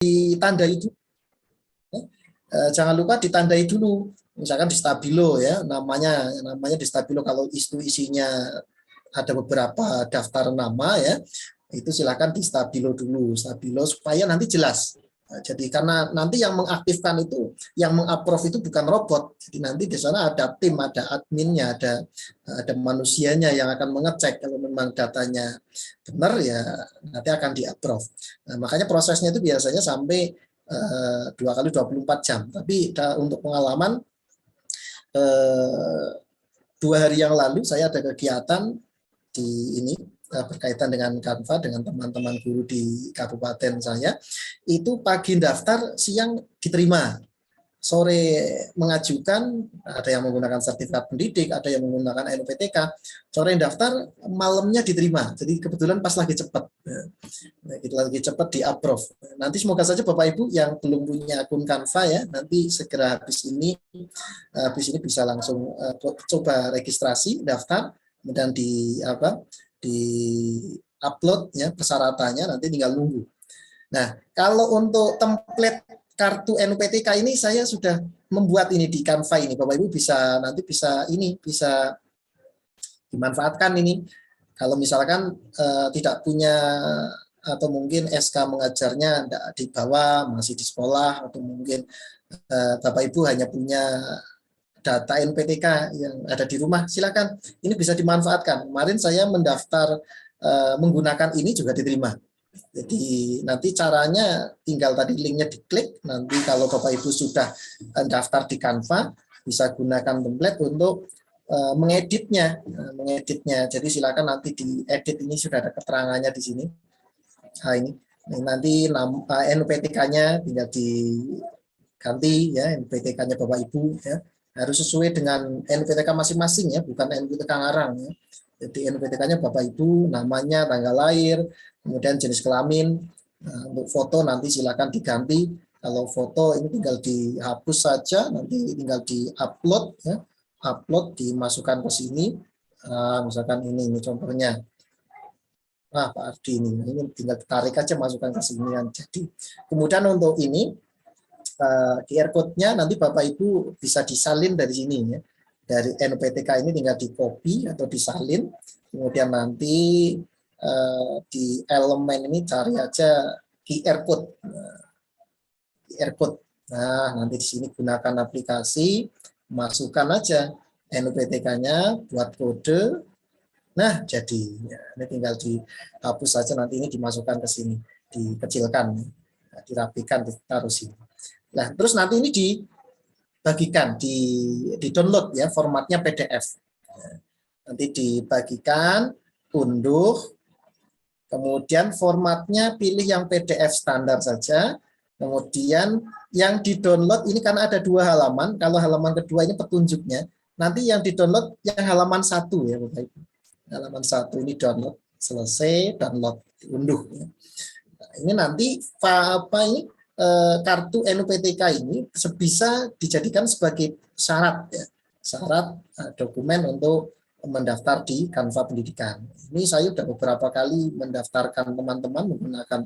ditandai dulu. Jangan lupa ditandai dulu. Misalkan di Stabilo ya, namanya di Stabilo kalau itu isinya ada beberapa daftar nama ya, itu silakan di Stabilo dulu, Stabilo supaya nanti jelas. Nah, jadi karena nanti yang mengaktifkan itu, yang mengapprove itu bukan robot. Jadi nanti di sana ada tim, ada adminnya, ada manusianya yang akan mengecek kalau memang datanya benar ya nanti akan di-approve. Nah, makanya prosesnya itu biasanya sampai 2 kali 24 jam. Tapi untuk pengalaman 2 hari yang lalu saya ada kegiatan di ini berkaitan dengan Canva dengan teman-teman guru di kabupaten saya, itu pagi daftar, siang diterima, sore mengajukan, ada yang menggunakan sertifikat pendidik, ada yang menggunakan NUPTK, sore daftar, malamnya diterima. Jadi kebetulan pas lagi cepat, lagi cepat di approve. Nanti semoga saja Bapak Ibu yang belum punya akun Canva ya, nanti segera habis ini bisa langsung coba registrasi, daftar, kemudian di upload ya persyaratannya, nanti tinggal nunggu. Nah, kalau untuk template kartu NUPTK ini saya sudah membuat ini di Canva ini. Bapak Ibu bisa dimanfaatkan ini. Kalau misalkan tidak punya atau mungkin SK mengajarnya tidak di bawah, masih di sekolah, atau mungkin Bapak Ibu hanya punya data NPTK yang ada di rumah, silakan. Ini bisa dimanfaatkan. Kemarin saya mendaftar menggunakan ini juga diterima. Jadi nanti caranya tinggal tadi linknya diklik. Nanti kalau Bapak Ibu sudah daftar di Canva, bisa gunakan template untuk mengeditnya. Jadi silakan nanti diedit, ini sudah ada keterangannya di sini. Nah, ini nanti NPTK-nya tinggal diganti ya, NPTK-nya Bapak Ibu ya. Harus sesuai dengan NPTK masing-masing ya, bukan NPTK ngarang ya. Jadi NPTK-nya Bapak Ibu, namanya, tanggal lahir, kemudian jenis kelamin. Nah, untuk foto nanti silakan diganti. Kalau foto ini tinggal dihapus saja, nanti tinggal di-upload ya. Upload, dimasukkan ke sini. Nah, misalkan ini contohnya. Nah, Pak Ardi ini tinggal ditarik aja, masukkan ke sini. Jadi kemudian untuk ini QR code-nya nanti Bapak Ibu bisa disalin dari sini ya. Dari NUPTK ini tinggal di copy atau disalin. Kemudian nanti di elemen ini cari aja QR code. QR code. Nah, nanti di sini gunakan aplikasi, masukkan aja NUPTK-nya, buat kode. Nah, jadi ya, ini tinggal dihapus saja, nanti ini dimasukkan ke sini, dikecilkan, dirapikan, ditaruh sini. Nah, terus nanti ini dibagikan, di download ya, formatnya PDF. Nanti dibagikan, unduh, kemudian formatnya pilih yang PDF standar saja. Kemudian yang di-download ini karena ada 2 halaman, kalau halaman kedua ini petunjuknya, nanti yang di-download yang halaman 1 ya Bapak Ibu. Halaman 1 ini download, selesai, download, diunduh. Nah, ini nanti kartu NUPTK ini bisa dijadikan sebagai syarat ya, syarat dokumen untuk mendaftar di Canva Pendidikan. Ini saya sudah beberapa kali mendaftarkan teman-teman menggunakan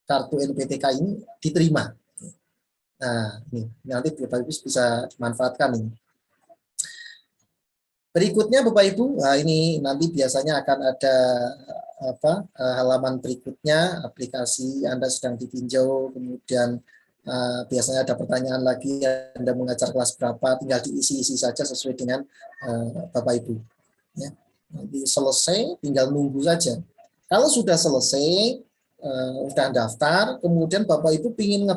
kartu NUPTK ini, diterima. Nah, ini nanti Bapak Ibu bisa dimanfaatkan ini. Berikutnya Bapak Ibu, ini nanti biasanya akan ada halaman berikutnya, aplikasi Anda sedang ditinjau, kemudian biasanya ada pertanyaan lagi, Anda mengajar kelas berapa, tinggal diisi-isi saja sesuai dengan Bapak Ibu. Ya. Nanti selesai, tinggal nunggu saja. Kalau sudah selesai, sudah daftar, kemudian Bapak Ibu ingin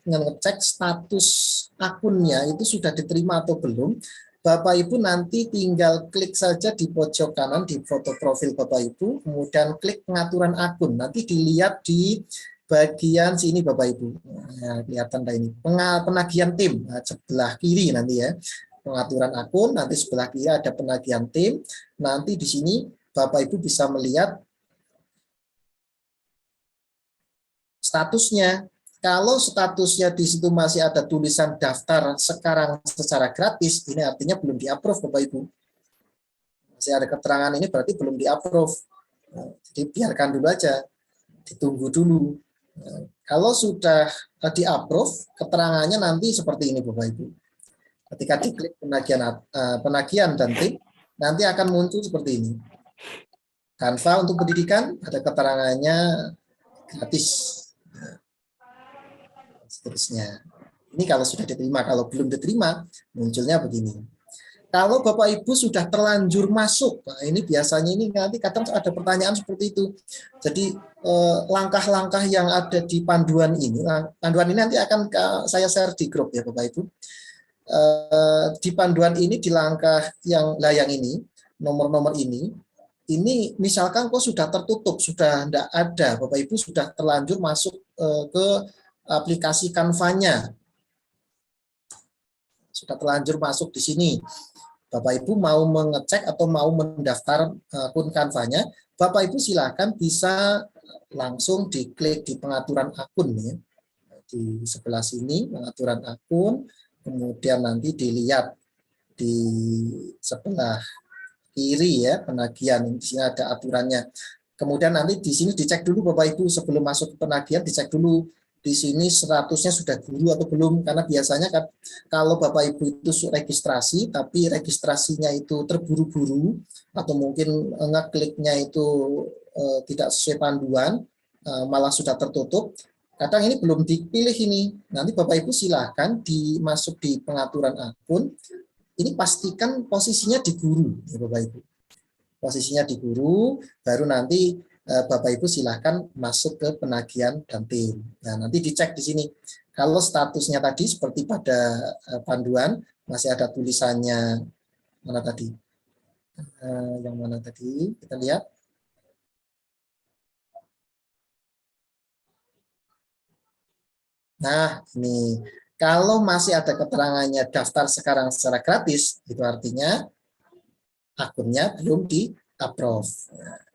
ngecek status akunnya itu sudah diterima atau belum, Bapak Ibu nanti tinggal klik saja di pojok kanan di foto profil Bapak Ibu, kemudian klik pengaturan akun. Nanti dilihat di bagian sini Bapak Ibu. Nah, kelihatan ini penagihan tim, nah, sebelah kiri nanti ya. Pengaturan akun, nanti sebelah kiri ada penagihan tim. Nanti di sini Bapak Ibu bisa melihat statusnya. Kalau statusnya di situ masih ada tulisan daftar sekarang secara gratis, ini artinya belum di-approve Bapak Ibu. Masih ada keterangan ini berarti belum di-approve. Jadi biarkan dulu aja, ditunggu dulu. Kalau sudah di-approve, keterangannya nanti seperti ini Bapak Ibu. Ketika diklik penagihan dan tip, nanti akan muncul seperti ini. Canva untuk pendidikan, ada keterangannya gratis. Seterusnya. Ini kalau sudah diterima, kalau belum diterima, munculnya begini. Kalau Bapak Ibu sudah terlanjur masuk, nah ini biasanya ini nanti kadang ada pertanyaan seperti itu. Jadi langkah-langkah yang ada di panduan ini nanti akan saya share di grup ya Bapak Ibu. Di panduan ini di langkah yang ini, nomor-nomor ini misalkan kok sudah tertutup, sudah tidak ada, Bapak Ibu sudah terlanjur masuk ke aplikasi Canva-nya, sudah terlanjur masuk di sini. Bapak Ibu mau mengecek atau mau mendaftar akun Canva-nya, Bapak Ibu silakan bisa langsung diklik di pengaturan akun ya. Di sebelah sini pengaturan akun, kemudian nanti dilihat di sebelah kiri ya penagihan, di sini ada aturannya. Kemudian nanti di sini dicek dulu Bapak Ibu sebelum masuk ke penagihan, dicek dulu di sini statusnya sudah guru atau belum, karena biasanya kan kalau Bapak Ibu itu registrasi tapi registrasinya itu terburu-buru atau mungkin ngekliknya itu tidak sesuai panduan, malah sudah tertutup, kadang ini belum dipilih ini. Nanti Bapak Ibu silahkan dimasuk di pengaturan akun, ini pastikan posisinya di guru ya Bapak Ibu. Posisinya di guru, baru nanti Bapak Ibu silahkan masuk ke penagihan dan tim. Nah, nanti dicek di sini. Kalau statusnya tadi seperti pada panduan, masih ada tulisannya mana tadi? Yang mana tadi? Kita lihat. Nah, ini kalau masih ada keterangannya daftar sekarang secara gratis, itu artinya akunnya belum di-approve. Nah,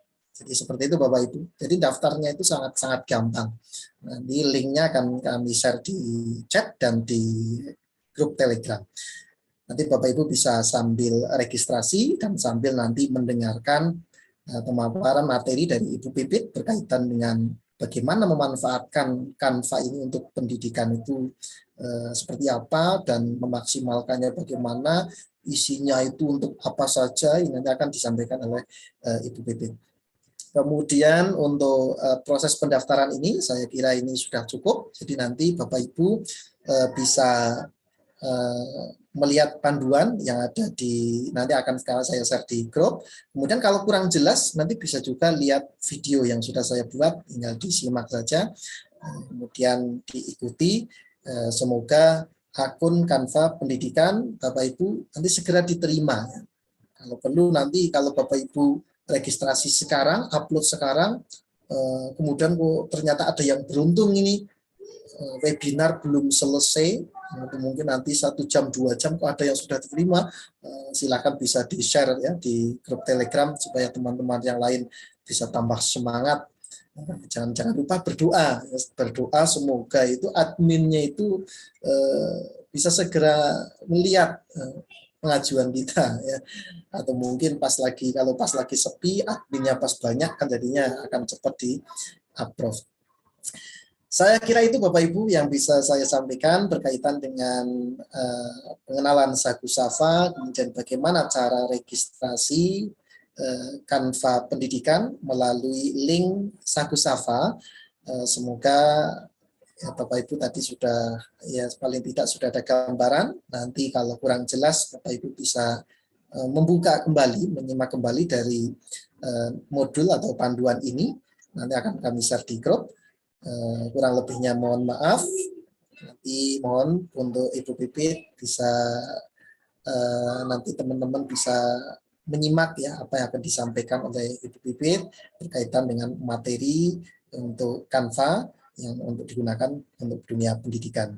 jadi seperti itu Bapak Ibu. Jadi daftarnya itu sangat-sangat gampang. Nanti linknya akan kami share di chat dan di grup Telegram. Nanti Bapak Ibu bisa sambil registrasi dan sambil nanti mendengarkan pemaparan materi dari Ibu Pipit berkaitan dengan bagaimana memanfaatkan Canva ini untuk pendidikan itu seperti apa dan memaksimalkannya bagaimana, isinya itu untuk apa saja, ini nanti akan disampaikan oleh Ibu Pipit. Kemudian untuk proses pendaftaran ini saya kira ini sudah cukup. Jadi nanti Bapak Ibu bisa melihat panduan yang ada di, nanti akan saya share di grup. Kemudian kalau kurang jelas nanti bisa juga lihat video yang sudah saya buat, tinggal disimak saja. Kemudian diikuti. Semoga akun Canva pendidikan Bapak Ibu nanti segera diterima. Kalau perlu nanti kalau Bapak Ibu registrasi sekarang, upload sekarang, kemudian ternyata ada yang beruntung ini webinar belum selesai, mungkin nanti 1 jam 2 jam kok ada yang sudah diterima, silakan bisa di share ya di grup Telegram supaya teman-teman yang lain bisa tambah semangat. Jangan lupa berdoa semoga itu adminnya itu bisa segera melihat pengajuan kita ya, atau mungkin kalau pas lagi sepi adminnya pas banyak kan jadinya akan cepat di approve. Saya kira itu Bapak Ibu yang bisa saya sampaikan berkaitan dengan pengenalan Sagu Safa, kemudian bagaimana cara registrasi Canva pendidikan melalui link Sagu Safa. Semoga ya, Bapak Ibu tadi sudah ya paling tidak sudah ada gambaran. Nanti kalau kurang jelas Bapak Ibu bisa membuka kembali, menyimak kembali dari modul atau panduan ini. Nanti akan kami share di grup. Kurang lebihnya mohon maaf. Nanti mohon untuk Ibu Pipit bisa nanti teman-teman bisa menyimak ya apa yang akan disampaikan oleh Ibu Pipit berkaitan dengan materi untuk Canva yang untuk digunakan untuk dunia pendidikan.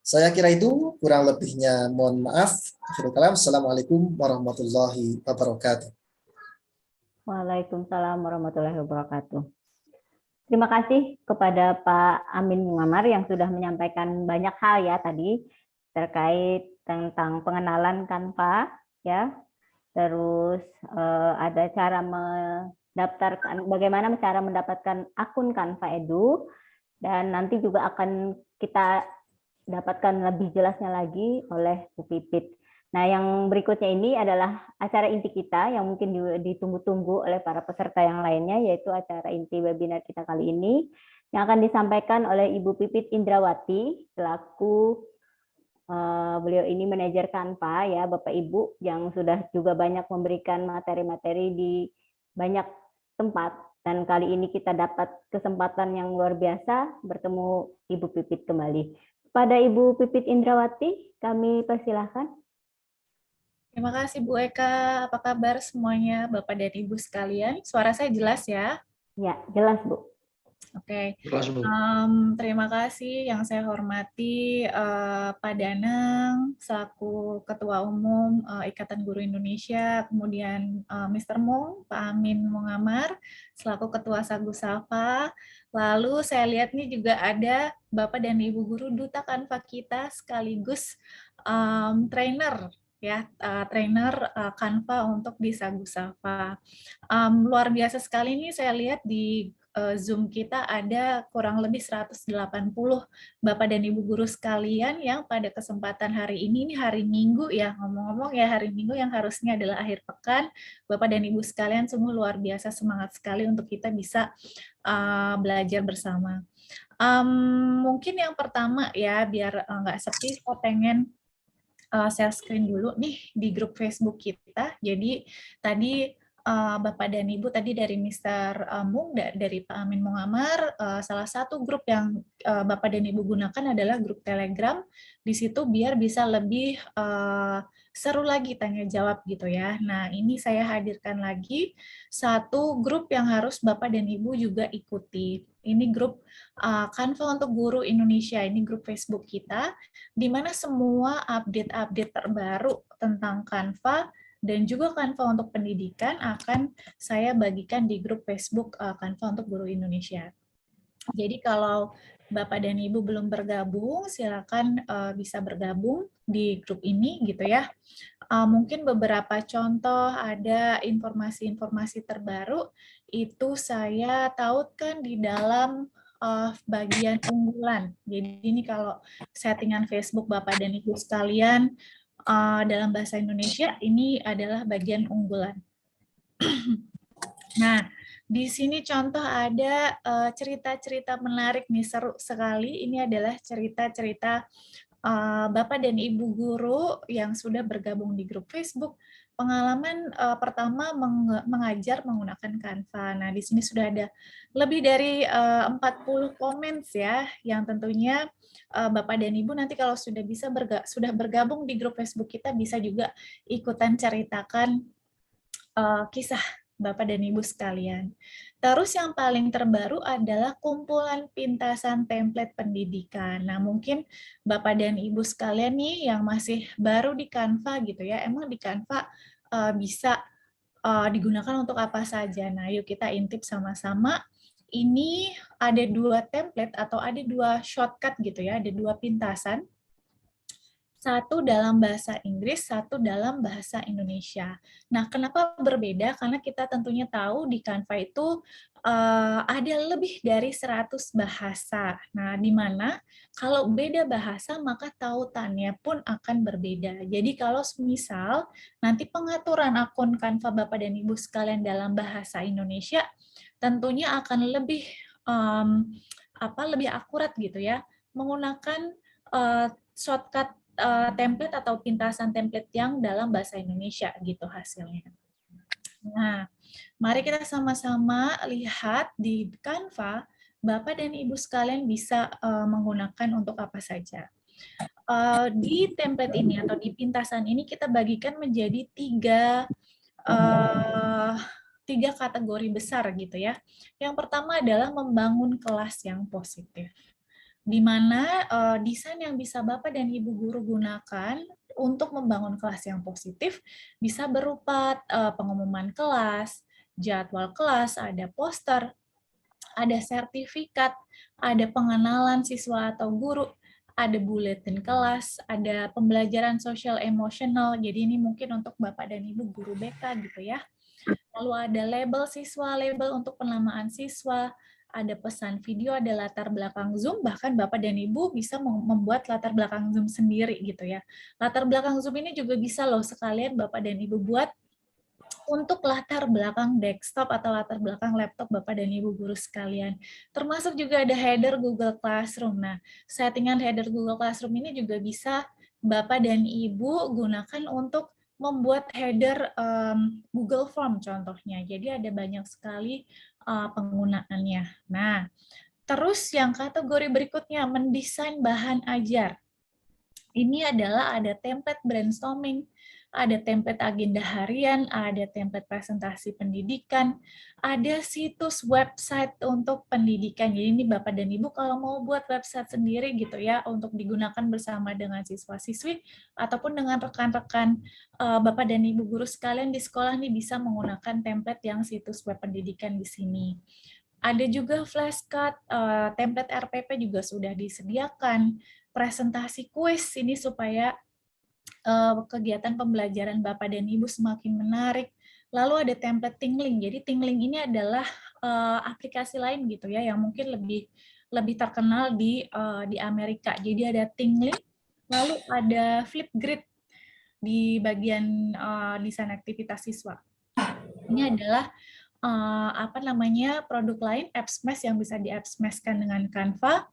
Saya kira itu, kurang lebihnya mohon maaf. Assalamualaikum warahmatullahi wabarakatuh. Waalaikumsalam warahmatullahi wabarakatuh. Terima kasih kepada Pak Amin Muammar yang sudah menyampaikan banyak hal ya tadi terkait tentang pengenalan Canva ya. Terus ada cara mendaftarkan, bagaimana cara mendapatkan akun Canva Edu, Dan nanti juga akan kita dapatkan lebih jelasnya lagi oleh Bu Pipit. Nah, yang berikutnya ini adalah acara inti kita yang mungkin ditunggu-tunggu oleh para peserta yang lainnya, yaitu acara inti webinar kita kali ini, yang akan disampaikan oleh Ibu Pipit Indrawati, selaku beliau ini manajer Canva, ya Bapak Ibu, yang sudah juga banyak memberikan materi-materi di banyak tempat. Dan kali ini kita dapat kesempatan yang luar biasa bertemu Ibu Pipit kembali. Pada Ibu Pipit Indrawati, kami persilahkan. Terima kasih Bu Eka. Apa kabar semuanya Bapak dan Ibu sekalian? Suara saya jelas ya? Ya, jelas Bu. Oke. Jelas, Bu. Terima kasih yang saya hormati Pak Danang selaku Ketua Umum Ikatan Guru Indonesia, kemudian Mr. Mung, Pak Amin Mungamar selaku Ketua Sagu Safa. Lalu saya lihat nih juga ada Bapak dan Ibu Guru Duta Canva kita sekaligus trainer ya, trainer Canva untuk di Sagu Safa. Luar biasa sekali nih saya lihat di Zoom kita ada kurang lebih 180 Bapak dan Ibu guru sekalian yang pada kesempatan hari ini hari Minggu ya, ngomong-ngomong ya, hari Minggu yang harusnya adalah akhir pekan. Bapak dan Ibu sekalian sungguh luar biasa semangat sekali untuk kita bisa belajar bersama. Mungkin yang pertama ya, biar nggak sepi, saya pengen share screen dulu nih di grup Facebook kita. Jadi tadi Bapak dan Ibu tadi dari Mr. Mung, dari Pak Amin Mungamar, salah satu grup yang Bapak dan Ibu gunakan adalah grup Telegram. Di situ biar bisa lebih seru lagi tanya jawab gitu ya. Nah, ini saya hadirkan lagi satu grup yang harus Bapak dan Ibu juga ikuti. Ini grup Canva untuk Guru Indonesia, ini grup Facebook kita, di mana semua update-update terbaru tentang Canva dan juga Canva untuk pendidikan akan saya bagikan di grup Facebook Canva untuk Guru Indonesia. Jadi kalau Bapak dan Ibu belum bergabung, silakan bisa bergabung di grup ini gitu ya. Mungkin beberapa contoh ada informasi-informasi terbaru itu saya tautkan di dalam bagian unggulan. Jadi ini kalau settingan Facebook Bapak dan Ibu sekalian dalam bahasa Indonesia, ini adalah bagian unggulan. Nah, di sini contoh ada cerita-cerita menarik nih, seru sekali. Ini adalah cerita-cerita Bapak dan Ibu guru yang sudah bergabung di grup Facebook. Pengalaman pertama mengajar menggunakan Canva. Nah, di sini sudah ada lebih dari 40 comments ya, yang tentunya Bapak dan Ibu nanti kalau sudah sudah bergabung di grup Facebook kita bisa juga ikutan ceritakan kisah Bapak dan Ibu sekalian. Terus yang paling terbaru adalah kumpulan pintasan template pendidikan. Nah, mungkin Bapak dan Ibu sekalian nih yang masih baru di Canva gitu ya, emang di Canva bisa digunakan untuk apa saja. Nah, yuk kita intip sama-sama. Ini ada 2 template atau ada 2 shortcut gitu ya, ada 2 pintasan. Satu dalam bahasa Inggris, satu dalam bahasa Indonesia. Nah, kenapa berbeda? Karena kita tentunya tahu di Canva itu ada lebih dari 100 bahasa. Nah, di mana kalau beda bahasa, maka tautannya pun akan berbeda. Jadi, kalau misal nanti pengaturan akun Canva Bapak dan Ibu sekalian dalam bahasa Indonesia, tentunya akan lebih lebih akurat gitu ya, menggunakan shortcut template atau pintasan template yang dalam bahasa Indonesia gitu hasilnya. Nah, mari kita sama-sama lihat di Canva, Bapak dan Ibu sekalian bisa menggunakan untuk apa saja. Di template ini atau di pintasan ini kita bagikan menjadi tiga kategori besar gitu ya. Yang pertama adalah membangun kelas yang positif, di mana desain yang bisa Bapak dan Ibu guru gunakan untuk membangun kelas yang positif bisa berupa pengumuman kelas, jadwal kelas, ada poster, ada sertifikat, ada pengenalan siswa atau guru, ada buletin kelas, ada pembelajaran sosial emosional. Jadi ini mungkin untuk Bapak dan Ibu guru BK gitu ya. Lalu ada label siswa, label untuk penamaan siswa, ada pesan video, ada latar belakang Zoom, bahkan Bapak dan Ibu bisa membuat latar belakang Zoom sendiri gitu ya. Latar belakang Zoom ini juga bisa loh sekalian Bapak dan Ibu buat untuk latar belakang desktop atau latar belakang laptop Bapak dan Ibu guru sekalian. Termasuk juga ada header Google Classroom. Nah, settingan header Google Classroom ini juga bisa Bapak dan Ibu gunakan untuk membuat header Google Form contohnya. Jadi ada banyak sekali penggunaannya. Nah, terus yang kategori berikutnya, mendesain bahan ajar. Ini adalah ada template brainstorming, ada template agenda harian, ada template presentasi pendidikan, ada situs website untuk pendidikan. Jadi ini Bapak dan Ibu kalau mau buat website sendiri gitu ya, untuk digunakan bersama dengan siswa-siswi ataupun dengan rekan-rekan Bapak dan Ibu guru sekalian di sekolah nih bisa menggunakan template yang situs web pendidikan di sini. Ada juga flashcard, template RPP juga sudah disediakan, presentasi kuis ini supaya kegiatan pembelajaran Bapak dan Ibu semakin menarik. Lalu ada template Tingling. Jadi Tingling ini adalah aplikasi lain gitu ya yang mungkin lebih terkenal di Amerika. Jadi ada Tingling, lalu ada Flipgrid di bagian desain aktivitas siswa. Ini adalah produk lain AppSmash yang bisa di-AppSmashkan dengan Canva.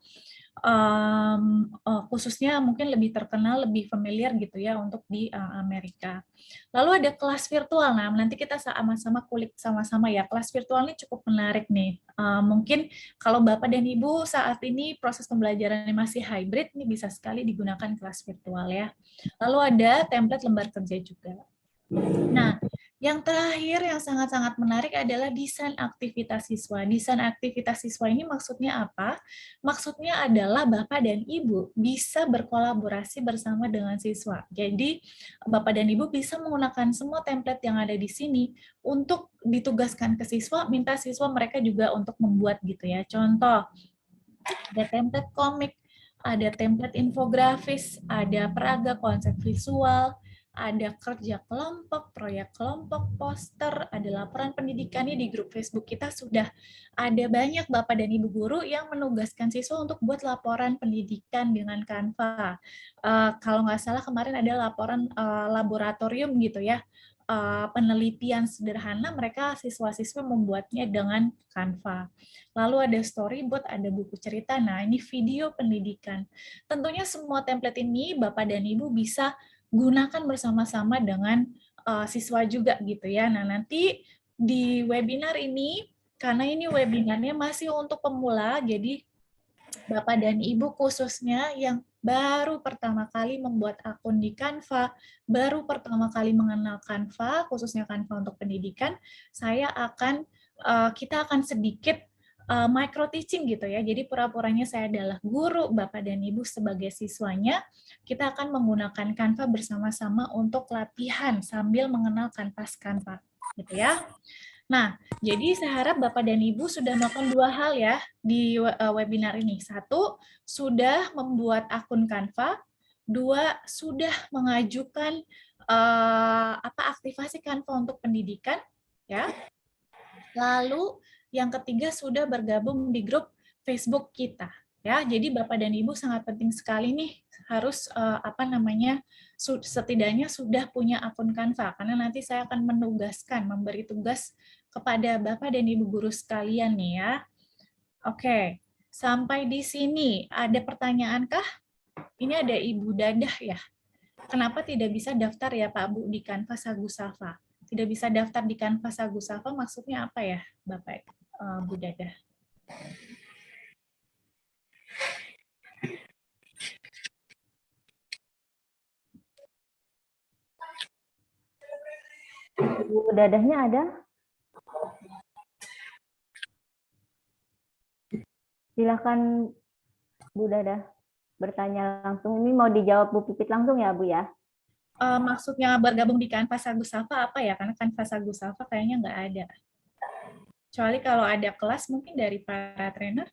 Khususnya mungkin lebih terkenal, lebih familiar gitu ya untuk di Amerika. Lalu ada kelas virtual. Nah, nanti kita sama-sama kulik sama-sama ya. Kelas virtual ini cukup menarik nih. Mungkin kalau Bapak dan Ibu saat ini proses pembelajarannya masih hybrid, ini bisa sekali digunakan kelas virtual ya. Lalu ada template lembar kerja juga. Nah, yang terakhir yang sangat-sangat menarik adalah desain aktivitas siswa. Desain aktivitas siswa ini maksudnya apa? Maksudnya adalah Bapak dan Ibu bisa berkolaborasi bersama dengan siswa. Jadi, Bapak dan Ibu bisa menggunakan semua template yang ada di sini untuk ditugaskan ke siswa, minta siswa mereka juga untuk membuat gitu ya. Contoh, ada template komik, ada template infografis, ada peraga konsep visual, ada kerja kelompok, proyek kelompok, poster, ada laporan pendidikannya di grup Facebook kita sudah ada banyak Bapak dan Ibu guru yang menugaskan siswa untuk buat laporan pendidikan dengan Canva. Kalau nggak salah kemarin ada laporan laboratorium gitu ya, penelitian sederhana mereka siswa-siswa membuatnya dengan Canva. Lalu ada storyboard, ada buku cerita. Nah, ini video pendidikan. Tentunya semua template ini Bapak dan Ibu bisa gunakan bersama-sama dengan siswa juga gitu ya. Nah, nanti di webinar ini, karena ini webinarnya masih untuk pemula, jadi Bapak dan Ibu khususnya yang baru pertama kali membuat akun di Canva, baru pertama kali mengenal Canva, khususnya Canva untuk pendidikan, kita akan sedikit micro teaching gitu ya. Jadi pura-puranya saya adalah guru, Bapak dan Ibu sebagai siswanya, kita akan menggunakan Canva bersama-sama untuk latihan sambil mengenal kanvas Canva gitu ya. Nah, jadi saya harap Bapak dan Ibu sudah melakukan dua hal ya di webinar ini. Satu, sudah membuat akun Canva. Dua, sudah mengajukan aktivasi Canva untuk pendidikan ya. Lalu yang ketiga sudah bergabung di grup Facebook kita. Ya, jadi Bapak dan Ibu sangat penting sekali nih harus setidaknya sudah punya akun Canva karena nanti saya akan memberi tugas kepada Bapak dan Ibu guru sekalian nih ya. Oke, sampai di sini ada pertanyaankah? Ini ada Ibu Dadah ya. Kenapa tidak bisa daftar ya Pak Bu di Canva Sagu Safa? Tidak bisa daftar di Canva Sagu Safa maksudnya apa ya Bapak Bu Dadah? Bu Dadahnya ada? Silakan Bu Dadah bertanya langsung. Ini mau dijawab Bu Pipit langsung ya Bu ya? Maksudnya bergabung di Canva Sagu Safa apa ya? Karena Canva Sagu Safa kayaknya nggak ada. Kecuali kalau ada kelas mungkin dari para trainer.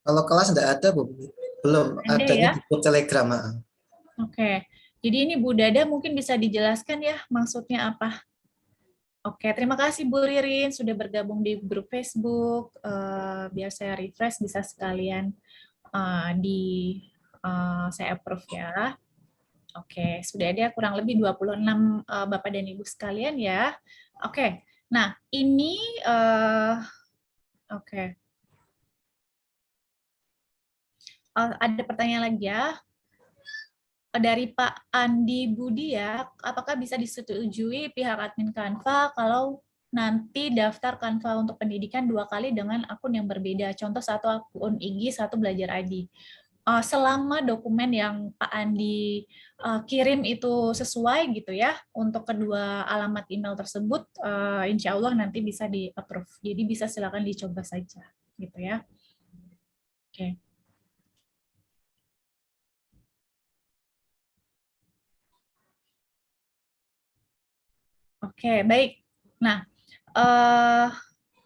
Kalau kelas nggak ada, Bu Belum, Ada adanya ya? di grup Telegram. Oke. Jadi ini Bu Dada mungkin bisa dijelaskan ya maksudnya apa? Oke, terima kasih Bu Ririn sudah bergabung di grup Facebook. Biar saya refresh bisa sekalian saya approve ya. Oke, sudah ada kurang lebih 26 Bapak dan Ibu sekalian ya. Oke, nah ini oke. Ada pertanyaan lagi ya dari Pak Andi Budi ya, apakah bisa disetujui pihak admin Canva kalau nanti daftar Canva untuk pendidikan 2 kali dengan akun yang berbeda, contoh satu akun IG, satu belajar ID. Selama dokumen yang Pak Andi kirim itu sesuai gitu ya, untuk kedua alamat email tersebut, insya Allah nanti bisa di-approve. Jadi bisa silakan dicoba saja, gitu ya. Oke. Oke, baik. Nah,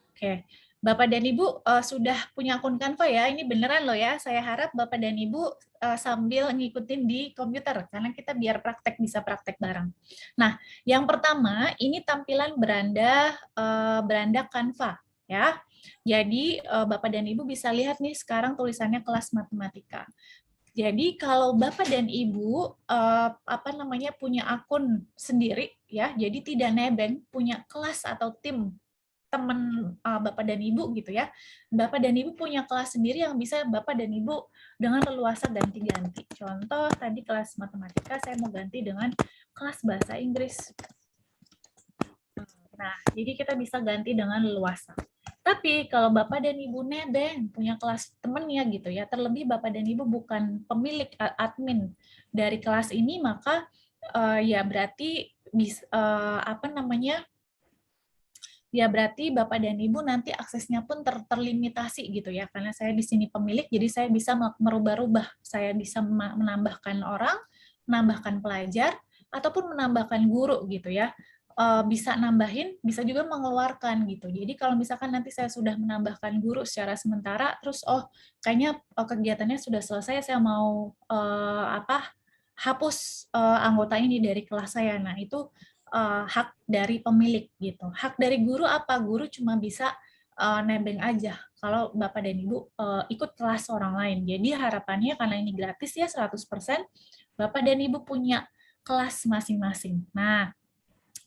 oke. Bapak dan Ibu sudah punya akun Canva ya, ini beneran loh ya. Saya harap Bapak dan Ibu sambil ngikutin di komputer, karena kita biar bisa praktek bareng. Nah, yang pertama, ini tampilan beranda Canva ya. Jadi Bapak dan Ibu bisa lihat nih sekarang tulisannya kelas matematika. Jadi kalau Bapak dan Ibu punya akun sendiri ya, jadi tidak nebeng, punya kelas atau tim teman Bapak dan Ibu gitu ya. Bapak dan Ibu punya kelas sendiri yang bisa Bapak dan Ibu dengan leluasa ganti-ganti. Contoh tadi kelas matematika saya mau ganti dengan kelas bahasa Inggris. Nah, jadi kita bisa ganti dengan leluasa. Tapi kalau Bapak dan Ibu nebeng punya kelas temennya gitu ya, terlebih Bapak dan Ibu bukan pemilik admin dari kelas ini, maka ya berarti ya berarti Bapak dan Ibu nanti aksesnya pun terlimitasi gitu ya, karena saya di sini pemilik, jadi saya bisa merubah-rubah, saya bisa menambahkan orang, menambahkan pelajar, ataupun menambahkan guru gitu ya. Bisa nambahin, bisa juga mengeluarkan gitu. Jadi kalau misalkan nanti saya sudah menambahkan guru secara sementara, terus kayaknya kegiatannya sudah selesai, saya mau hapus anggota ini dari kelas saya. Nah itu hak dari pemilik gitu. Hak dari guru apa? Guru cuma bisa nebeng aja kalau Bapak dan Ibu ikut kelas orang lain. Jadi harapannya karena ini gratis ya 100%, Bapak dan Ibu punya kelas masing-masing. Nah,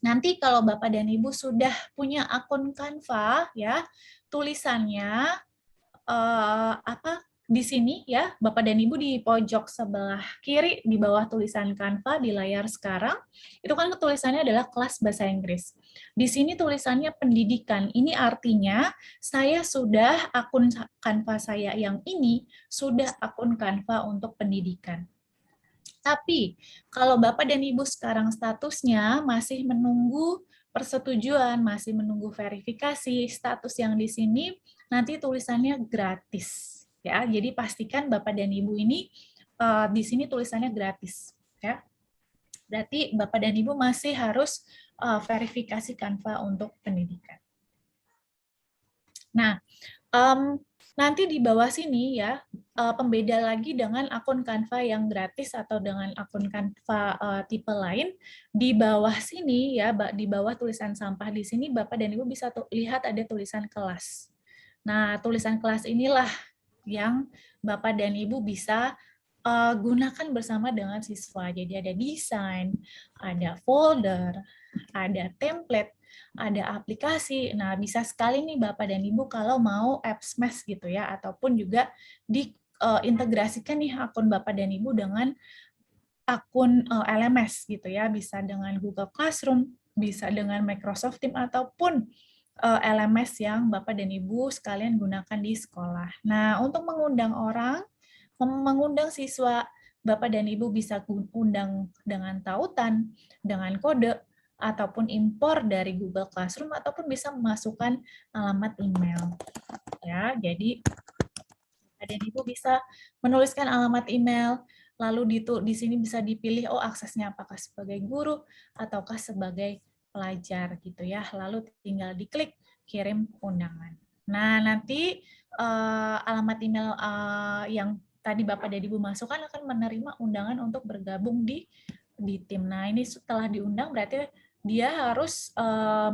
nanti kalau Bapak dan Ibu sudah punya akun Canva ya, tulisannya di sini ya, Bapak dan Ibu di pojok sebelah kiri di bawah tulisan Canva di layar sekarang, itu kan tulisannya adalah kelas bahasa Inggris. Di sini tulisannya pendidikan. Ini artinya saya sudah akun Canva saya yang ini sudah akun Canva untuk pendidikan. Tapi kalau Bapak dan Ibu sekarang statusnya masih menunggu persetujuan, masih menunggu verifikasi, status yang di sini nanti tulisannya gratis ya. Jadi pastikan Bapak dan Ibu ini di sini tulisannya gratis ya. Berarti Bapak dan Ibu masih harus verifikasi Canva untuk pendidikan. Nah, nanti di bawah sini ya, pembeda lagi dengan akun Canva yang gratis atau dengan akun Canva tipe lain, di bawah sini ya, di bawah tulisan sampah di sini Bapak dan Ibu bisa lihat ada tulisan kelas. Nah, tulisan kelas inilah yang Bapak dan Ibu bisa gunakan bersama dengan siswa. Jadi ada desain, ada folder, ada template, ada aplikasi. Nah, bisa sekali nih Bapak dan Ibu kalau mau apps Mesh gitu ya, ataupun juga diintegrasikan nih akun Bapak dan Ibu dengan akun LMS gitu ya, bisa dengan Google Classroom, bisa dengan Microsoft Teams, ataupun LMS yang Bapak dan Ibu sekalian gunakan di sekolah. Nah, untuk mengundang siswa, Bapak dan Ibu bisa undang dengan tautan, dengan kode, ataupun impor dari Google Classroom, ataupun bisa memasukkan alamat email. Ya, jadi Bapak dan Ibu bisa menuliskan alamat email, lalu di sini bisa dipilih aksesnya apakah sebagai guru ataukah sebagai pelajar gitu ya. Lalu tinggal diklik kirim undangan. Nah, nanti alamat email yang tadi Bapak dan Ibu masukkan akan menerima undangan untuk bergabung di tim. Nah, ini setelah diundang berarti dia harus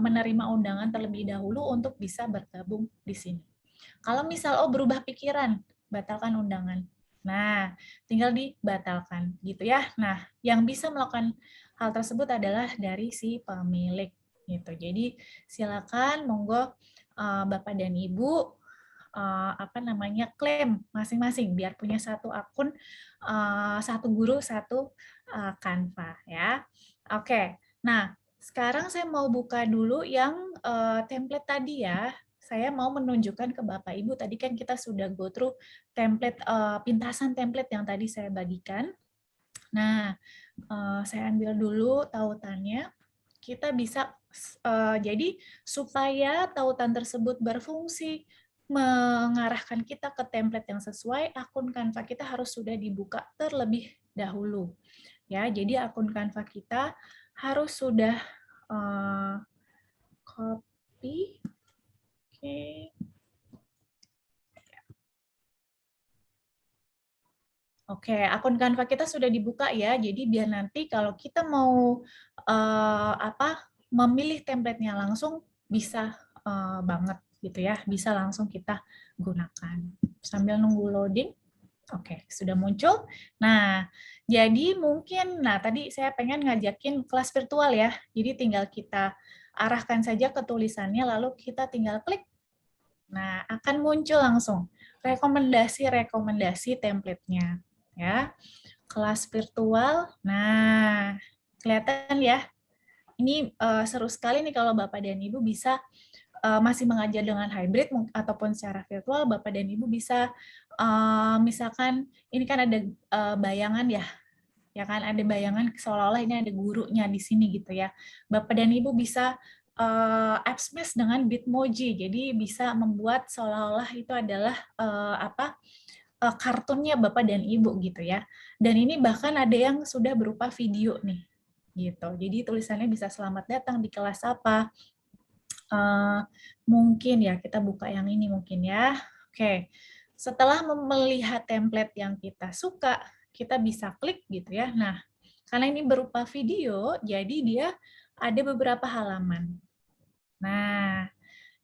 menerima undangan terlebih dahulu untuk bisa bergabung di sini. Kalau misal berubah pikiran, batalkan undangan. Nah, tinggal dibatalkan gitu ya. Nah, yang bisa melakukan hal tersebut adalah dari si pemilik gitu. Jadi silakan monggo Bapak dan Ibu klaim masing-masing biar punya satu akun, satu guru, satu Canva ya. Oke. Nah, sekarang saya mau buka dulu yang template tadi ya. Saya mau menunjukkan ke Bapak Ibu, tadi kan kita sudah go through template, pintasan template yang tadi saya bagikan. Nah, saya ambil dulu tautannya. Kita bisa, jadi supaya tautan tersebut berfungsi mengarahkan kita ke template yang sesuai, akun Canva kita harus sudah dibuka terlebih dahulu. Ya, jadi akun Canva kita harus sudah copy. Oke. Oke, akun Canva kita sudah dibuka ya. Jadi biar nanti kalau kita mau memilih template-nya langsung bisa banget gitu ya. Bisa langsung kita gunakan. Sambil nunggu loading. Oke, sudah muncul. Nah, jadi mungkin tadi saya pengen ngajakin kelas virtual ya. Jadi tinggal kita arahkan saja ke tulisannya lalu kita tinggal klik. Nah, akan muncul langsung rekomendasi template-nya. Ya, kelas virtual. Nah, kelihatan ya. Ini seru sekali nih kalau Bapak dan Ibu bisa masih mengajar dengan hybrid ataupun secara virtual. Bapak dan Ibu bisa misalkan ini kan ada bayangan ya. Ya kan ada bayangan seolah-olah ini ada gurunya di sini gitu ya. Bapak dan Ibu bisa apps mesh dengan Bitmoji. Jadi bisa membuat seolah-olah itu adalah kartunnya Bapak dan Ibu gitu ya. Dan ini bahkan ada yang sudah berupa video nih. Gitu. Jadi tulisannya bisa selamat datang di kelas apa. Mungkin ya kita buka yang ini mungkin ya. Oke. Setelah melihat template yang kita suka, kita bisa klik gitu ya. Nah, karena ini berupa video, jadi dia ada beberapa halaman. Nah,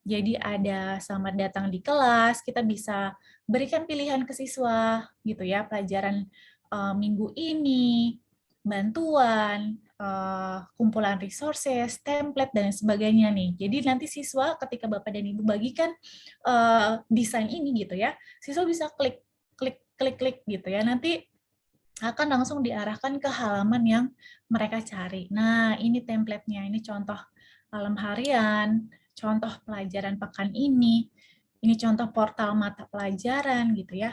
jadi ada selamat datang di kelas, kita bisa berikan pilihan ke siswa gitu ya, pelajaran minggu ini, bantuan, kumpulan resources, template dan sebagainya nih. Jadi nanti siswa ketika Bapak dan Ibu bagikan desain ini gitu ya, siswa bisa klik gitu ya. Nanti akan langsung diarahkan ke halaman yang mereka cari. Nah, ini template-nya, ini contoh malam harian, contoh pelajaran pekan ini contoh portal mata pelajaran gitu ya.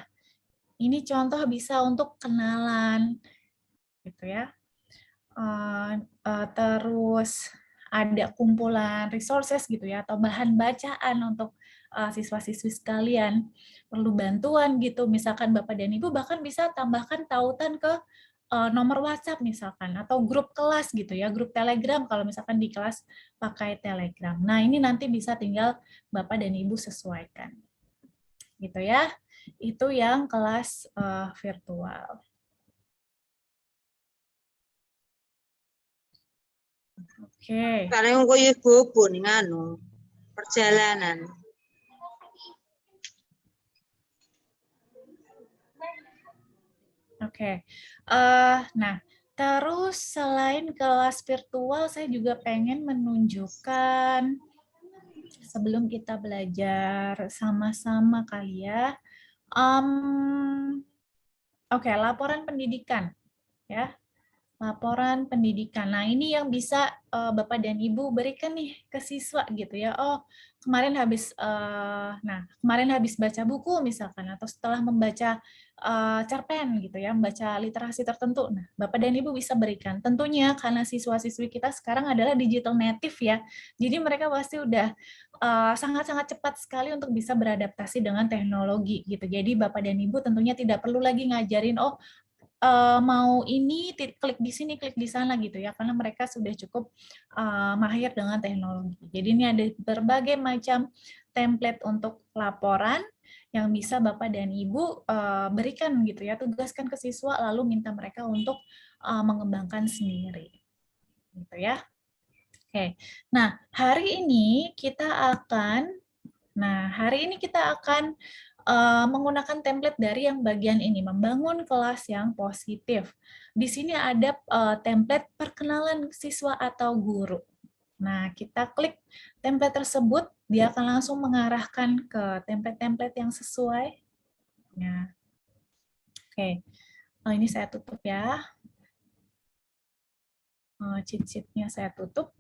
Ini contoh bisa untuk kenalan gitu ya. Terus ada kumpulan resources gitu ya, atau bahan bacaan untuk siswa-siswi sekalian perlu bantuan gitu, misalkan Bapak dan Ibu bahkan bisa tambahkan tautan ke nomor WhatsApp misalkan, atau grup kelas gitu ya, grup Telegram kalau misalkan di kelas pakai Telegram. Nah, ini nanti bisa tinggal Bapak dan Ibu sesuaikan. Gitu ya. Itu yang kelas virtual. Oke. Karena koyo bobo ning anu perjalanan. Oke. Nah, terus selain kelas virtual, saya juga pengen menunjukkan sebelum kita belajar sama-sama kali ya. Oke, laporan pendidikan ya. Laporan pendidikan. Nah, ini yang bisa Bapak dan Ibu berikan nih ke siswa gitu ya. Oh, kemarin habis baca buku misalkan, atau setelah membaca cerpen gitu ya, membaca literasi tertentu. Nah, Bapak dan Ibu bisa berikan. Tentunya karena siswa-siswi kita sekarang adalah digital native ya. Jadi mereka pasti udah sangat-sangat cepat sekali untuk bisa beradaptasi dengan teknologi gitu. Jadi Bapak dan Ibu tentunya tidak perlu lagi ngajarin mau ini klik di sini, klik di sana gitu ya, karena mereka sudah cukup mahir dengan teknologi. Jadi ini ada berbagai macam template untuk laporan yang bisa Bapak dan Ibu berikan gitu ya, tugaskan ke siswa lalu minta mereka untuk mengembangkan sendiri. Gitu ya. Oke. Nah, hari ini kita akan menggunakan template dari yang bagian ini, membangun kelas yang positif. Di sini ada template perkenalan siswa atau guru. Nah, kita klik template tersebut, dia akan langsung mengarahkan ke template-template yang sesuai. Ya. Oke, ini saya tutup ya. Cheat-sheet-nya saya tutup.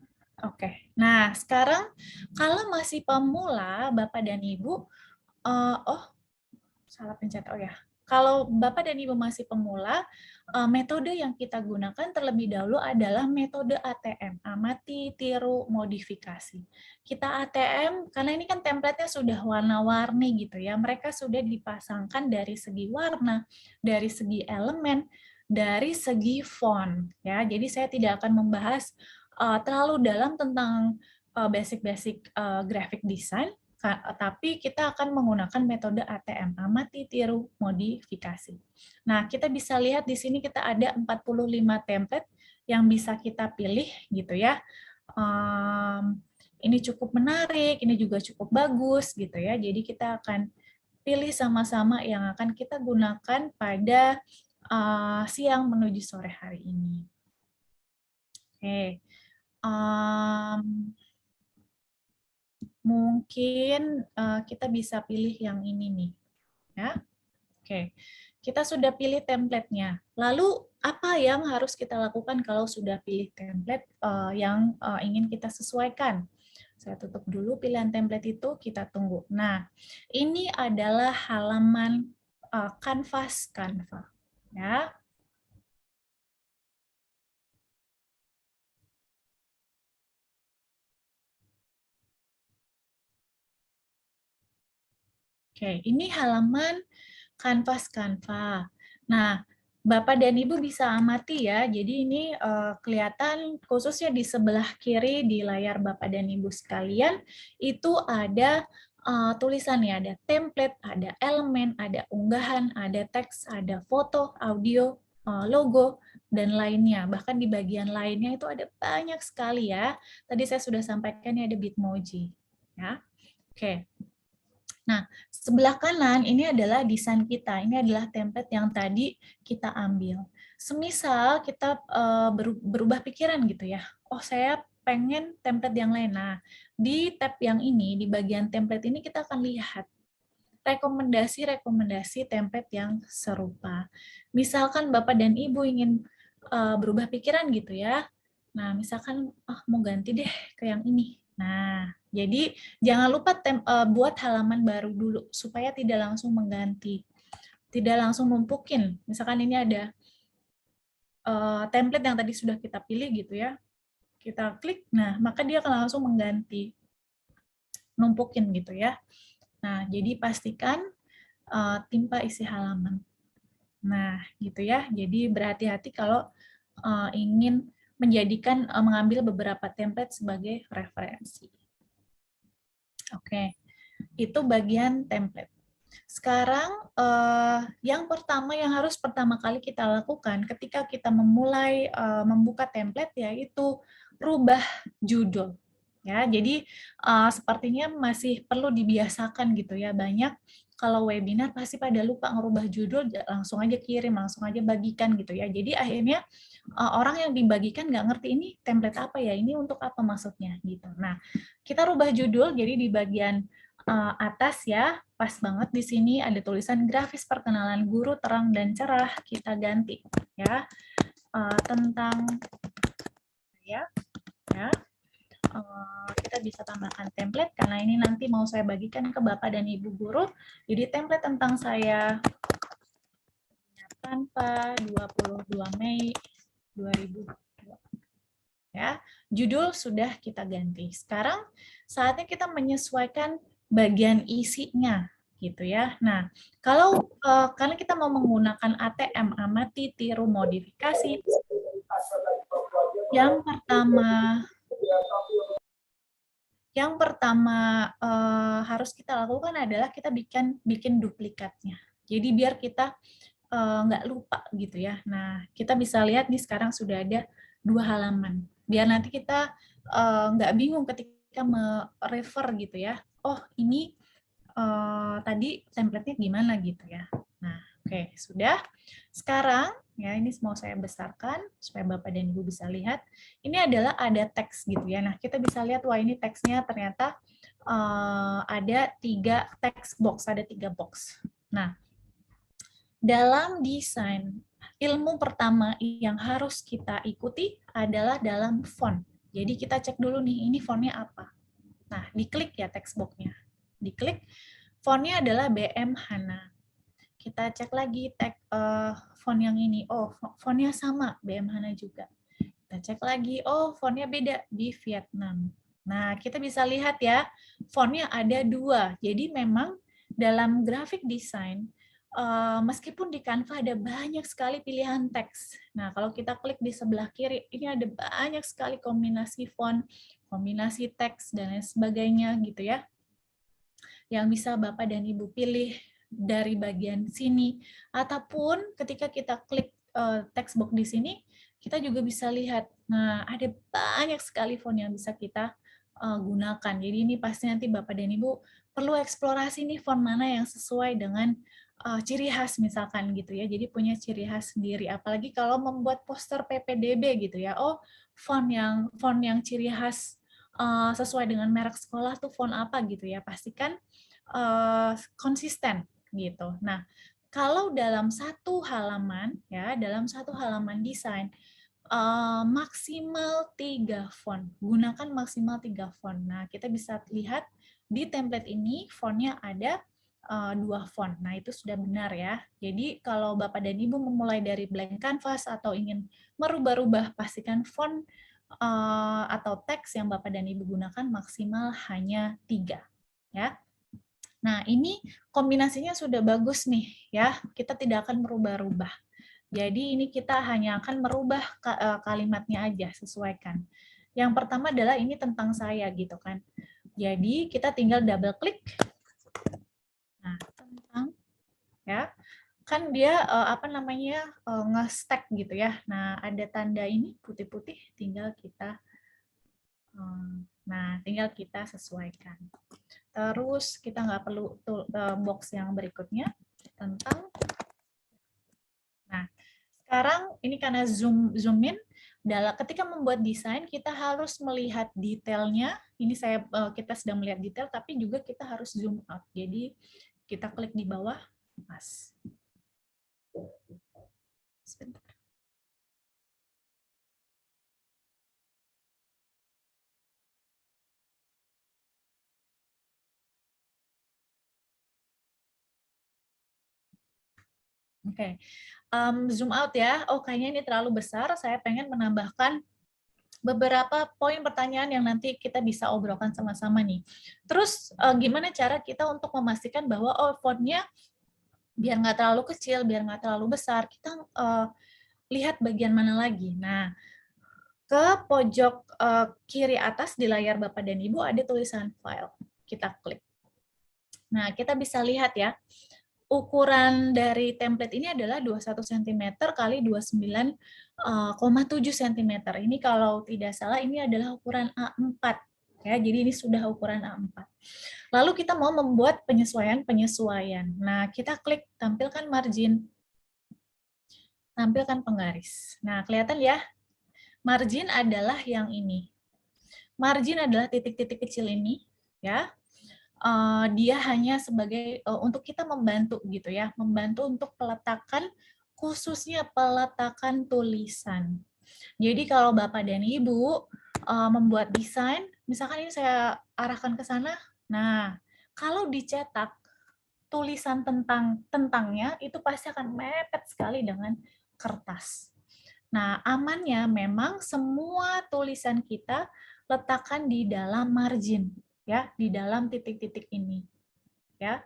Oke, nah sekarang kalau masih pemula, Bapak dan Ibu, salah pencet, kalau Bapak dan Ibu masih pemula, metode yang kita gunakan terlebih dahulu adalah metode ATM, amati, tiru, modifikasi. Kita ATM, karena ini kan template-nya sudah warna-warni gitu ya, mereka sudah dipasangkan dari segi warna, dari segi elemen, dari segi font. Ya, jadi saya tidak akan membahas terlalu dalam tentang basic-basic graphic design, tapi kita akan menggunakan metode ATM, amati, tiru, modifikasi. Nah, kita bisa lihat di sini kita ada 45 template yang bisa kita pilih gitu ya. Ini cukup menarik, ini juga cukup bagus gitu ya. Jadi kita akan pilih sama-sama yang akan kita gunakan pada siang menuju sore hari ini. Oke. Mungkin kita bisa pilih yang ini nih, ya. Oke, kita sudah pilih template-nya. Lalu apa yang harus kita lakukan kalau sudah pilih template yang ingin kita sesuaikan? Saya tutup dulu pilihan template itu, kita tunggu. Nah, ini adalah halaman Canvas Canva, ya. Oke, ini halaman Canvas Canva. Nah, Bapak dan Ibu bisa amati ya, jadi ini kelihatan khususnya di sebelah kiri di layar Bapak dan Ibu sekalian, itu ada tulisan ya, ada template, ada elemen, ada unggahan, ada teks, ada foto, audio, logo, dan lainnya. Bahkan di bagian lainnya itu ada banyak sekali ya. Tadi saya sudah sampaikan ya, ada Bitmoji. Ya. Oke. Nah, sebelah kanan ini adalah desain kita. Ini adalah template yang tadi kita ambil. Semisal kita berubah pikiran gitu ya. Oh, saya pengen template yang lain. Nah, di tab yang ini, di bagian template ini kita akan lihat rekomendasi-rekomendasi template yang serupa. Misalkan Bapak dan Ibu ingin berubah pikiran gitu ya. Nah, misalkan mau ganti deh ke yang ini. Nah, jadi jangan lupa buat halaman baru dulu supaya tidak langsung mengganti. Tidak langsung numpukin. Misalkan ini ada template yang tadi sudah kita pilih gitu ya. Kita klik, nah maka dia akan langsung mengganti. Numpukin gitu ya. Nah, jadi pastikan timpa isi halaman. Nah, gitu ya. Jadi berhati-hati kalau ingin mengambil beberapa template sebagai referensi. Oke, itu bagian template. Sekarang yang harus pertama kali kita lakukan ketika kita memulai membuka template yaitu rubah judul. Ya, jadi sepertinya masih perlu dibiasakan gitu ya. Banyak kalau webinar pasti pada lupa ngerubah judul, langsung aja kirim, langsung aja bagikan gitu ya. Jadi akhirnya orang yang dibagikan nggak ngerti ini template apa ya, ini untuk apa maksudnya gitu. Nah, kita rubah judul, jadi di bagian atas ya, pas banget di sini ada tulisan grafis perkenalan guru terang dan cerah, kita ganti ya tentang ya. Kita bisa tambahkan template karena ini nanti mau saya bagikan ke Bapak dan Ibu guru. Jadi template tentang saya tanpa 22 Mei 2020. Ya, judul sudah kita ganti. Sekarang saatnya kita menyesuaikan bagian isinya gitu ya. Nah, kalau karena kita mau menggunakan ATM, amati, tiru, modifikasi, yang pertama harus kita lakukan adalah kita bikin duplikatnya. Jadi biar kita nggak lupa gitu ya. Nah, kita bisa lihat nih sekarang sudah ada 2 halaman. Biar nanti kita nggak bingung ketika merefer gitu ya. Oh, ini tadi template-nya gimana gitu ya. Nah, oke, sudah. Sekarang, ya ini mau saya besarkan supaya Bapak dan Ibu bisa lihat. Ini adalah ada teks gitu ya. Nah, kita bisa lihat, wah ini teksnya ternyata ada 3 text box, ada 3 box. Nah, dalam desain, ilmu pertama yang harus kita ikuti adalah dalam font. Jadi kita cek dulu nih, ini fontnya apa. Nah, diklik ya text box-nya. Diklik, fontnya adalah BM Hana. Kita cek lagi font yang ini, oh fontnya sama, BM Hana juga. Kita cek lagi, oh fontnya beda, di Vietnam. Nah, kita bisa lihat ya, fontnya ada 2. Jadi memang dalam graphic design, meskipun di Canva ada banyak sekali pilihan teks. Nah, kalau kita klik di sebelah kiri, ini ada banyak sekali kombinasi font, kombinasi teks, dan lain sebagainya gitu ya, yang bisa Bapak dan Ibu pilih dari bagian sini. Ataupun ketika kita klik text box di sini, kita juga bisa lihat, nah ada banyak sekali font yang bisa kita gunakan. Jadi ini pasti nanti Bapak dan Ibu perlu eksplorasi nih font mana yang sesuai dengan ciri khas misalkan gitu ya. Jadi punya ciri khas sendiri. Apalagi kalau membuat poster PPDB gitu ya. Oh, font yang ciri khas sesuai dengan merek sekolah tuh font apa gitu ya. Pastikan konsisten gitu. Nah, kalau dalam satu halaman ya, dalam satu halaman desain maksimal 3 font. Gunakan maksimal 3 font. Nah, kita bisa lihat di template ini fontnya ada 2 font. Nah, itu sudah benar ya. Jadi, kalau Bapak dan Ibu memulai dari blank canvas atau ingin merubah-rubah, pastikan font atau teks yang Bapak dan Ibu gunakan maksimal hanya 3. Ya. Nah, ini kombinasinya sudah bagus nih ya. Kita tidak akan merubah-rubah. Jadi ini kita hanya akan merubah kalimatnya aja, sesuaikan. Yang pertama adalah ini tentang saya gitu kan. Jadi kita tinggal double klik. Nah, tentang ya. Kan dia nge-stack gitu ya. Nah, ada tanda ini putih-putih, tinggal kita sesuaikan. Terus kita nggak perlu box yang berikutnya tentang. Nah, sekarang ini karena zoom in, ketika membuat desain kita harus melihat detailnya. Ini kita sedang melihat detail, tapi juga kita harus zoom out. Jadi kita klik di bawah, pas. Sebentar. Oke, zoom out ya. Oh, kayaknya ini terlalu besar. Saya pengen menambahkan beberapa poin pertanyaan yang nanti kita bisa obrolkan sama-sama nih. Terus gimana cara kita untuk memastikan bahwa fontnya biar nggak terlalu kecil, biar nggak terlalu besar, kita lihat bagian mana lagi. Nah, ke pojok kiri atas di layar Bapak dan Ibu ada tulisan file. Kita klik. Nah, kita bisa lihat ya, ukuran dari template ini adalah 21 cm kali 29,7 cm. Ini kalau tidak salah ini adalah ukuran A4. Ya, jadi ini sudah ukuran A4. Lalu kita mau membuat penyesuaian. Nah, kita klik tampilkan margin. Tampilkan penggaris. Nah, kelihatan ya? Margin adalah yang ini. Margin adalah titik-titik kecil ini, ya. Dia hanya sebagai untuk kita membantu gitu ya, membantu untuk peletakan, khususnya peletakan tulisan. Jadi kalau Bapak dan Ibu membuat desain, misalkan ini saya arahkan ke sana, nah kalau dicetak tulisan tentangnya itu pasti akan mepet sekali dengan kertas. Nah, amannya memang semua tulisan kita letakkan di dalam margin, ya, di dalam titik-titik ini, ya.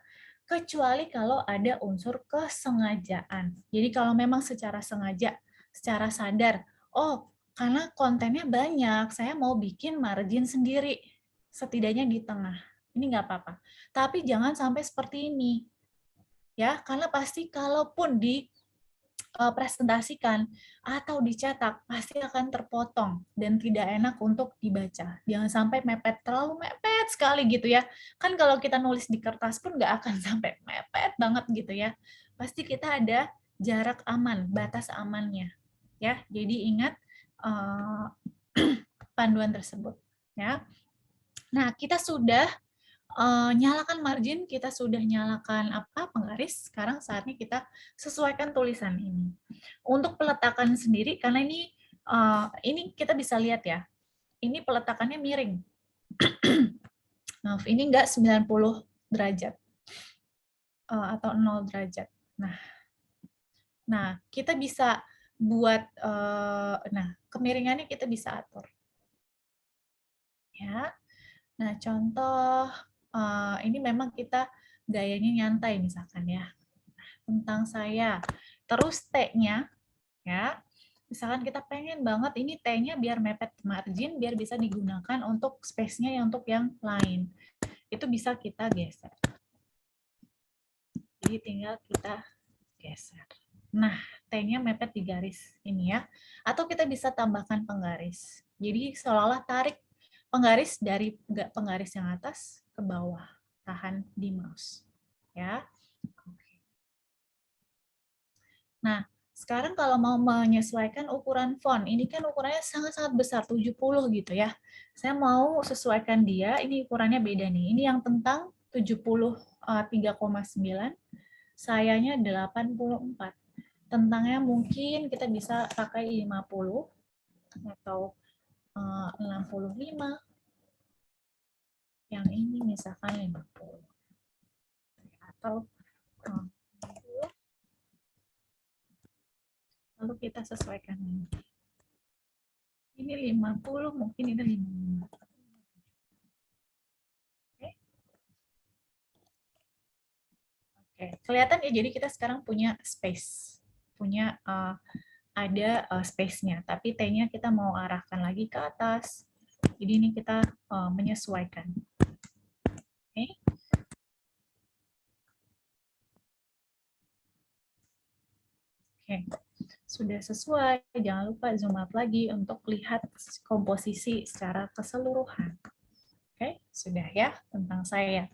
kecuali kalau ada unsur kesengajaan. Jadi kalau memang secara sengaja, secara sadar, oh karena kontennya banyak, saya mau bikin margin sendiri, setidaknya di tengah. Ini nggak apa-apa. Tapi jangan sampai seperti ini. Ya, karena pasti kalaupun presentasikan atau dicetak pasti akan terpotong dan tidak enak untuk dibaca. Jangan sampai mepet, terlalu mepet sekali gitu ya. Kan kalau kita nulis di kertas pun nggak akan sampai mepet banget gitu ya. Pasti kita ada jarak aman, batas amannya. Ya, jadi ingat panduan tersebut. Ya. Nah, kita sudah nyalakan margin, kita sudah nyalakan penggaris. Sekarang saatnya kita sesuaikan tulisan ini. Untuk peletakan sendiri, karena ini kita bisa lihat ya, ini peletakannya miring. Maaf, ini enggak 90 derajat atau 0 derajat. Nah, kita bisa buat, kemiringannya kita bisa atur. Ya, nah contoh ini memang kita gayanya nyantai misalkan ya. Tentang saya. Terus T-nya, ya, misalkan kita pengen banget ini T-nya biar mepet margin, biar bisa digunakan untuk space-nya yang untuk yang lain. Itu bisa kita geser. Jadi tinggal kita geser. Nah, T-nya mepet di garis ini ya. Atau kita bisa tambahkan penggaris. Jadi seolah-olah tarik penggaris dari penggaris yang atas ke bawah. Tahan di mouse. Ya. Nah, sekarang kalau mau menyesuaikan ukuran font, ini kan ukurannya sangat-sangat besar, 70 gitu ya. Saya mau sesuaikan dia, ini ukurannya beda nih. Ini yang tentang 73,9, sayanya 84. Tentangnya mungkin kita bisa pakai 50 atau 65. Yang ini misalkan 50. Atau lalu kita sesuaikan ini. Ini 50, mungkin ini 55. Oke, kelihatan ya, jadi kita sekarang punya space. Punya ada space-nya, tapi T-nya kita mau arahkan lagi ke atas. Jadi ini kita menyesuaikan. Oke. Oke. Sudah sesuai, jangan lupa zoom out lagi untuk lihat komposisi secara keseluruhan. Oke, sudah ya tentang saya.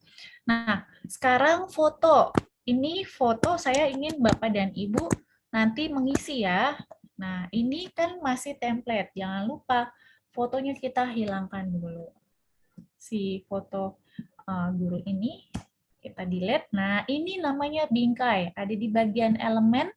Nah, sekarang foto. Ini foto saya ingin Bapak dan Ibu nanti mengisi ya. Nah, ini kan masih template. Jangan lupa fotonya kita hilangkan dulu. Si foto guru ini kita delete. Nah, ini namanya bingkai. Ada di bagian elemen.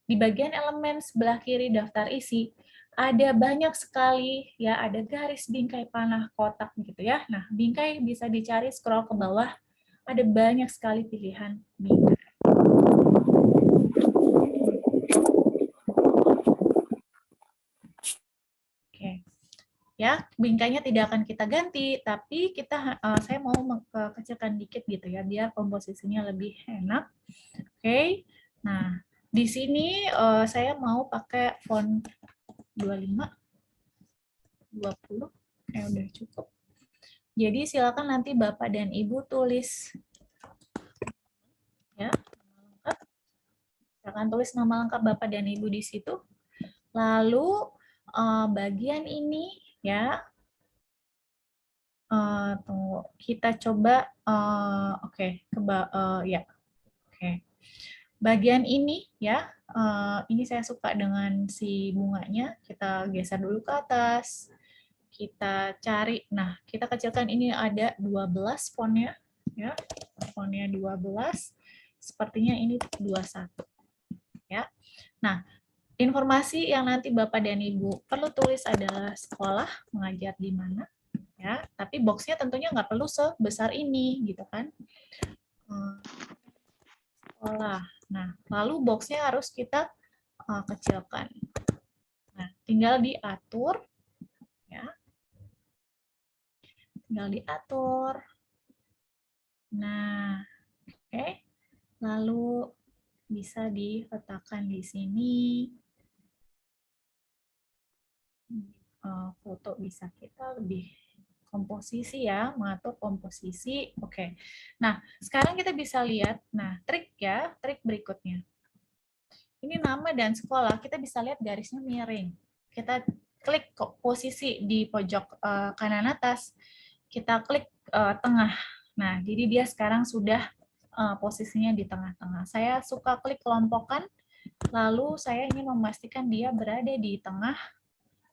Di bagian elemen sebelah kiri daftar isi, ada banyak sekali ya, ada garis, bingkai, panah, kotak gitu ya. Nah, bingkai bisa dicari scroll ke bawah, ada banyak sekali pilihan bingkai. Oke. Ya, bingkainya tidak akan kita ganti, tapi saya mau kecilkan dikit gitu ya, biar komposisinya lebih enak. Oke. Nah, di sini saya mau pakai font 25, 20, udah cukup. Jadi silakan nanti Bapak dan Ibu tulis ya, nama lengkap. Silakan tulis nama lengkap Bapak dan Ibu di situ. Lalu bagian ini ya, tunggu, kita coba oke, ya. Oke. Bagian ini ya, ini saya suka dengan si bunganya, kita geser dulu ke atas. Kita cari, nah kita kecilkan, ini ada 12 fontnya ya, fontnya 12, sepertinya ini 21 ya. Nah, informasi yang nanti Bapak dan Ibu perlu tulis adalah sekolah, mengajar di mana ya, tapi boxnya tentunya nggak perlu sebesar ini gitu kan, sekolah. Nah, lalu boxnya harus kita kecilkan. Nah, tinggal diatur ya. Tinggal diatur. Nah, oke. Lalu bisa diletakkan di sini. Foto bisa kita lebih komposisi ya, mengatur komposisi. Oke. Nah, sekarang kita bisa lihat, nah trik berikutnya. Ini nama dan sekolah, kita bisa lihat garisnya miring. Kita klik posisi di pojok kanan atas, kita klik tengah. Nah, jadi dia sekarang sudah posisinya di tengah-tengah. Saya suka klik kelompokan, lalu saya ingin memastikan dia berada di tengah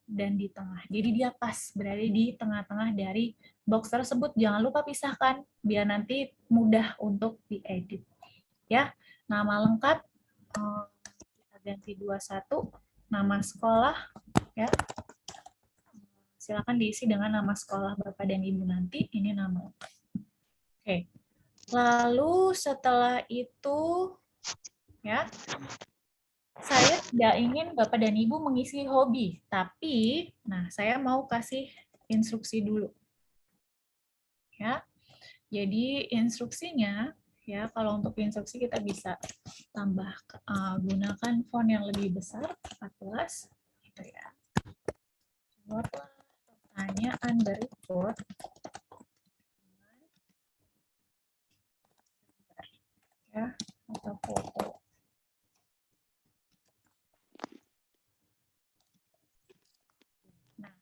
dan di tengah. Jadi dia pas berada di tengah-tengah dari box tersebut. Jangan lupa pisahkan biar nanti mudah untuk diedit. Ya, nama lengkap kita ganti 21, nama sekolah ya. Silakan diisi dengan nama sekolah Bapak dan Ibu nanti. Ini nama. Oke. Lalu setelah itu ya, saya tidak ingin Bapak dan Ibu mengisi hobi, tapi nah saya mau kasih instruksi dulu. Ya. Jadi instruksinya ya, kalau untuk instruksi kita bisa tambah gunakan font yang lebih besar 14 gitu ya. Jawablah pertanyaan berikut ya, atau foto. Nah,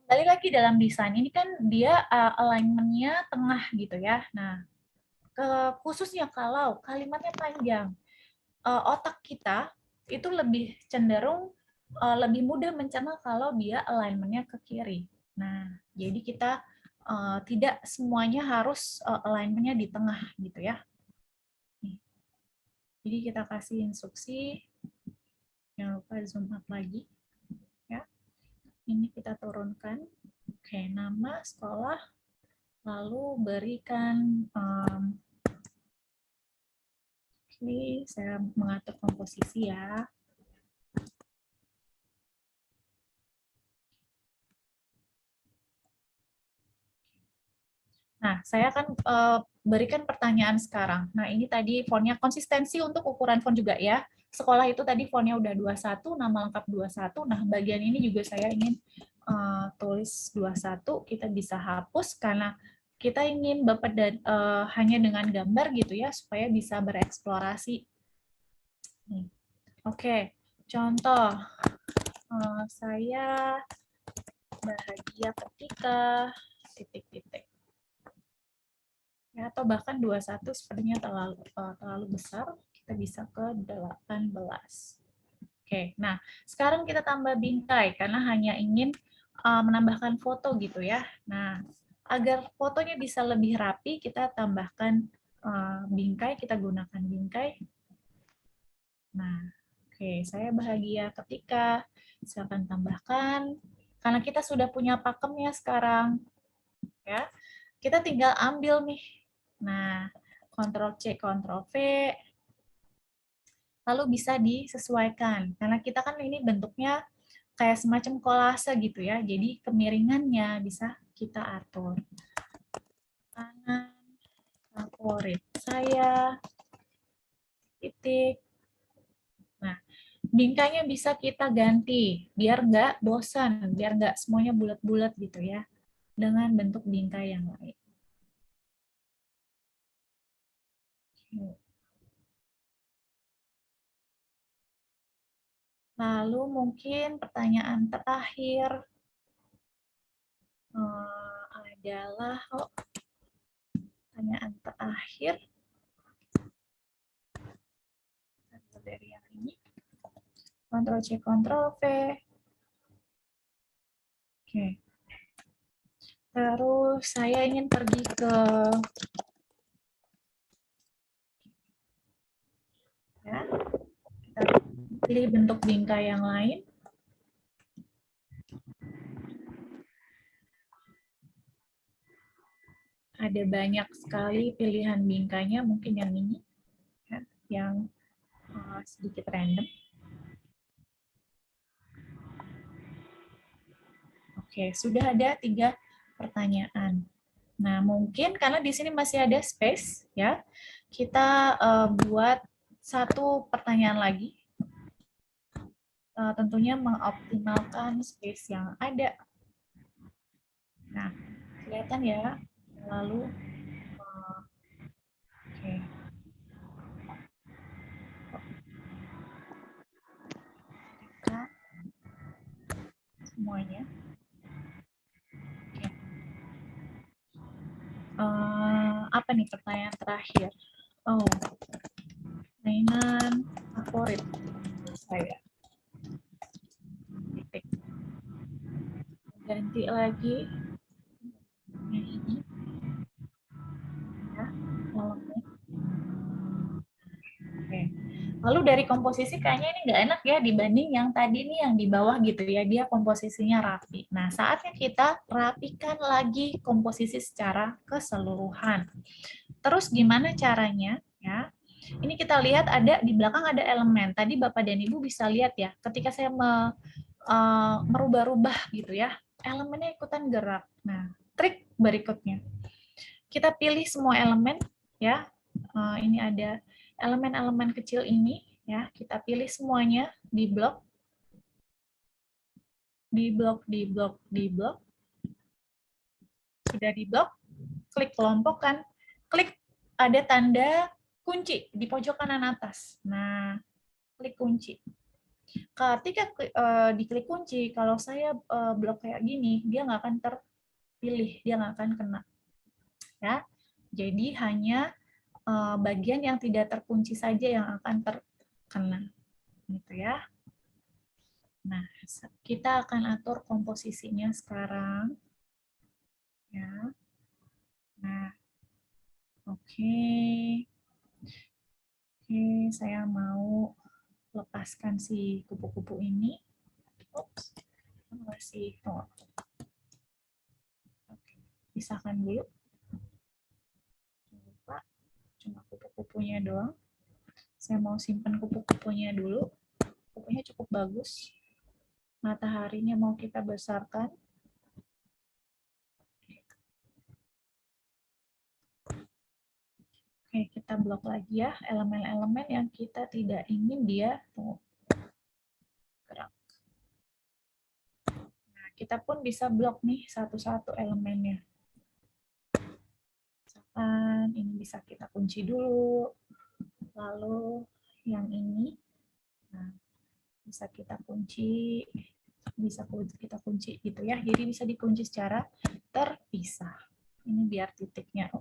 kembali lagi dalam desain ini kan dia alignment-nya tengah gitu ya. Nah, khususnya kalau kalimatnya panjang, otak kita itu lebih cenderung lebih mudah mencerna kalau dia alignment-nya ke kiri. Nah, jadi kita tidak semuanya harus alignment-nya di tengah gitu ya. Nih. Jadi kita kasih instruksi, jangan lupa zoom up lagi. Ya. Ini kita turunkan. Oke, nama sekolah, lalu berikan ini saya mengatur komposisi ya. Nah, saya akan berikan pertanyaan sekarang. Nah, ini tadi fontnya konsistensi untuk ukuran font juga ya. Sekolah itu tadi fontnya udah 21, nama lengkap 21. Nah, bagian ini juga saya ingin tulis 21. Kita bisa hapus karena kita ingin Bapak hanya dengan gambar gitu ya, supaya bisa bereksplorasi. Nih. Oke, contoh. Saya bahagia ketika titik-titik. Ya, atau bahkan 21 sepertinya terlalu besar, kita bisa ke 18. Oke, nah sekarang kita tambah bingkai karena hanya ingin menambahkan foto gitu ya. Nah, agar fotonya bisa lebih rapi, kita tambahkan bingkai, kita gunakan bingkai. Nah, oke, saya bahagia ketika, silakan tambahkan, karena kita sudah punya pakemnya sekarang, ya. Kita tinggal ambil nih. Nah, Ctrl+C, Ctrl+V, lalu bisa disesuaikan. Karena kita kan ini bentuknya kayak semacam kolase gitu ya, jadi kemiringannya bisa kita atur. Kanan, favorit saya, titik. Nah, bingkainya bisa kita ganti, biar nggak bosan, biar nggak semuanya bulat-bulat gitu ya, dengan bentuk bingkai yang lain. Lalu mungkin pertanyaan terakhir adalah pertanyaan terakhir dari yang ini. Ctrl+C, Ctrl+V. Oke. Terus saya ingin pergi ke ya, kita pilih bentuk bingkai yang lain. Ada banyak sekali pilihan bingkainya, mungkin yang ini, ya, yang sedikit random. Oke, sudah ada 3 pertanyaan. Nah, mungkin karena di sini masih ada space, ya, kita buat satu pertanyaan lagi. Tentunya mengoptimalkan space yang ada. Nah, kelihatan ya. Lalu, oke. Kita semuanya. Oke. Apa nih pertanyaan terakhir? Oh, mainan favorit saya. Titik. Ganti lagi. Ini. Ya, kolomnya. Oke. Lalu dari komposisi kayaknya ini nggak enak ya dibanding yang tadi nih yang di bawah gitu ya, dia komposisinya rapi. Nah, saatnya kita rapikan lagi komposisi secara keseluruhan. Terus gimana caranya ya? Ini kita lihat ada di belakang ada elemen. Tadi Bapak dan Ibu bisa lihat ya, ketika saya merubah-rubah gitu ya, elemennya ikutan gerak. Nah, trik berikutnya. Kita pilih semua elemen ya. Ini ada elemen-elemen kecil ini ya, kita pilih semuanya di blok, di blok, di blok, di blok. Sudah di blok, klik kelompokkan, klik ada tanda kunci di pojok kanan atas. Nah, klik kunci. Ketika diklik kunci, kalau saya blok kayak gini, dia nggak akan terpilih, dia nggak akan kena. Ya, jadi hanya bagian yang tidak terkunci saja yang akan terkena, gitu ya. Nah, kita akan atur komposisinya sekarang, ya. Nah, oke, saya mau lepaskan si kupu-kupu ini. Oops, masih oke, pisahkan dulu. Lupa, cuma kupu-kupunya doang. Saya mau simpan kupu-kupunya dulu. Kupunya cukup bagus. Mataharinya mau kita besarkan. Oke, kita blok lagi ya elemen-elemen yang kita tidak ingin dia gerak. Nah, kita pun bisa blok nih satu-satu elemennya. Misalkan ini bisa kita kunci dulu. Lalu yang ini nah, bisa kita kunci, gitu ya. Jadi bisa dikunci secara terpisah. Ini biar titiknya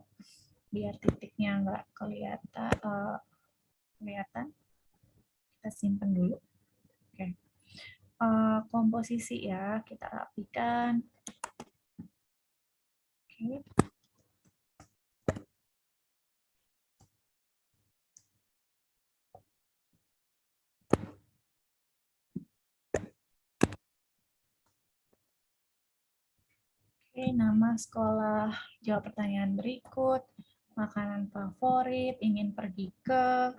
nggak kelihatan. Kita simpan dulu. Oke. Komposisi ya, kita rapikan. Oke. Oke, nama sekolah, jawab pertanyaan berikut, makanan favorit, ingin pergi ke,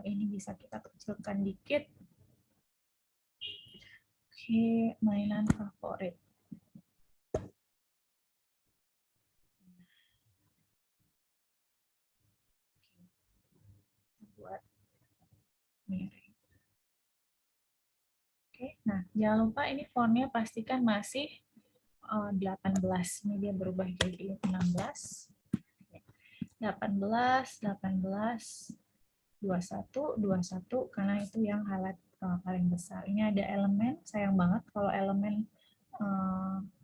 ini bisa kita kecilkan dikit. Oke, mainan favorit. Buat miring. Oke, nah jangan lupa ini fontnya pastikan masih 18. Ini dia berubah jadi 16. 18, 21 karena itu yang highlight paling besar. Ini ada elemen, sayang banget kalau elemen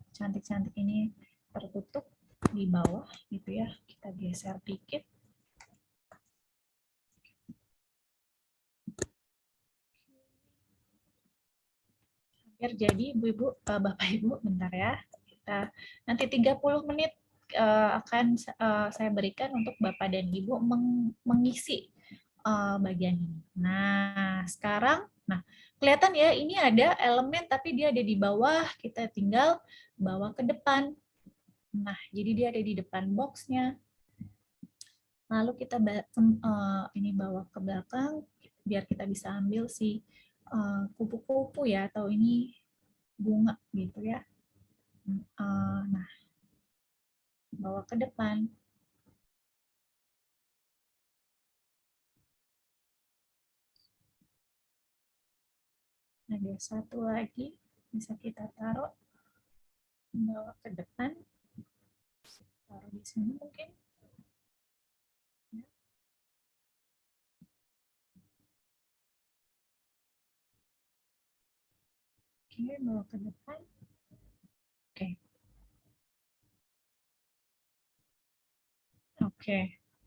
cantik-cantik ini tertutup di bawah gitu ya. Kita geser dikit. Hampir jadi Ibu-ibu, Bapak Ibu, bentar ya. Kita nanti 30 menit akan saya berikan untuk Bapak dan Ibu mengisi bagian ini. Nah, sekarang kelihatan ya ini ada elemen tapi dia ada di bawah, kita tinggal bawa ke depan. Nah, jadi dia ada di depan boxnya. Lalu kita ini bawa ke belakang biar kita bisa ambil si kupu-kupu ya, atau ini bunga gitu ya. Nah, bawa ke depan. Ada satu lagi, bisa kita taruh, bawa ke depan. Taruh di sini mungkin. Oke, bawa ke depan. Oke. Oke.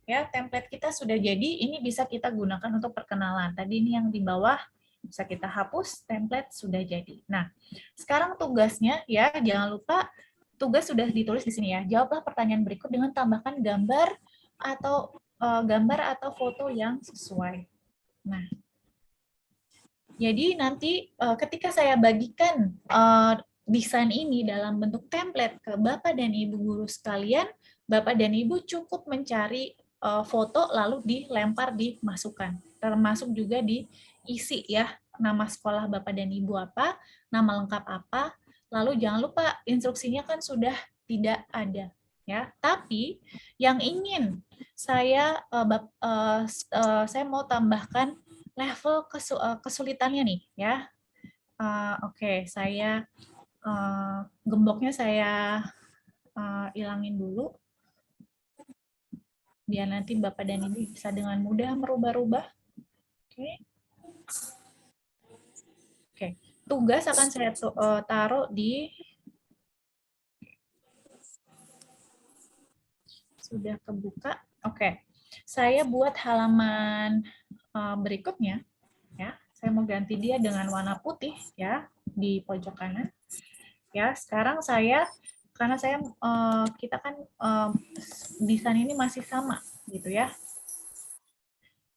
Ya, template kita sudah jadi. Ini bisa kita gunakan untuk perkenalan. Tadi ini yang di bawah bisa kita hapus, template sudah jadi. Nah, sekarang tugasnya ya, jangan lupa tugas sudah ditulis di sini ya. Jawablah pertanyaan berikut dengan tambahkan gambar atau foto yang sesuai. Nah, jadi nanti ketika saya bagikan desain ini dalam bentuk template ke Bapak dan Ibu guru sekalian, Bapak dan Ibu cukup mencari foto lalu dilempar dimasukkan. Termasuk juga diisi ya, nama sekolah Bapak dan Ibu apa, nama lengkap apa, lalu jangan lupa instruksinya kan sudah tidak ada ya. Tapi yang ingin saya mau tambahkan level kesulitannya nih ya. Oke, saya gemboknya saya ilangin dulu biar nanti Bapak dan Ibu bisa dengan mudah merubah-rubah. Oke. Oke, tugas akan saya taruh di sudah kebuka. Oke. Saya buat halaman berikutnya ya. Saya mau ganti dia dengan warna putih ya di pojok kanan. Ya, sekarang karena kita kan desain ini masih sama gitu ya.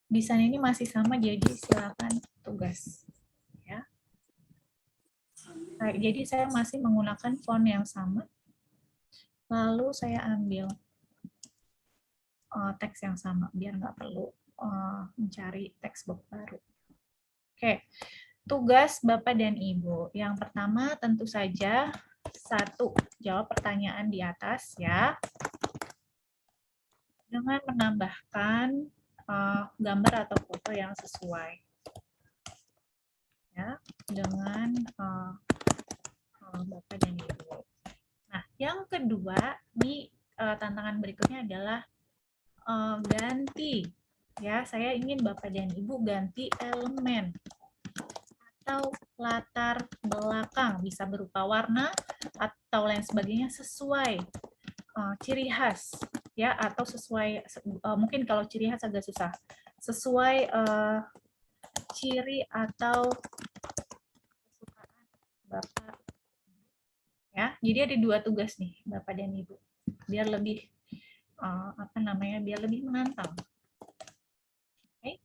Desain ini masih sama, jadi silakan tugas ya. Nah, jadi saya masih menggunakan font yang sama. Lalu saya ambil teks yang sama biar nggak perlu mencari teks box baru. Oke. Tugas Bapak dan Ibu. Yang pertama tentu saja satu, jawab pertanyaan di atas ya. Dengan menambahkan gambar atau foto yang sesuai. Ya, dengan Bapak dan Ibu. Nah, yang kedua, di tantangan berikutnya adalah ganti. Ya, saya ingin Bapak dan Ibu ganti elemen atau latar belakang, bisa berupa warna atau lain sebagainya sesuai ciri khas ya, atau sesuai mungkin kalau ciri khas agak susah, sesuai ciri atau kesukaan Bapak ya. Jadi ada dua tugas nih Bapak dan Ibu biar lebih biar lebih menantang. Oke.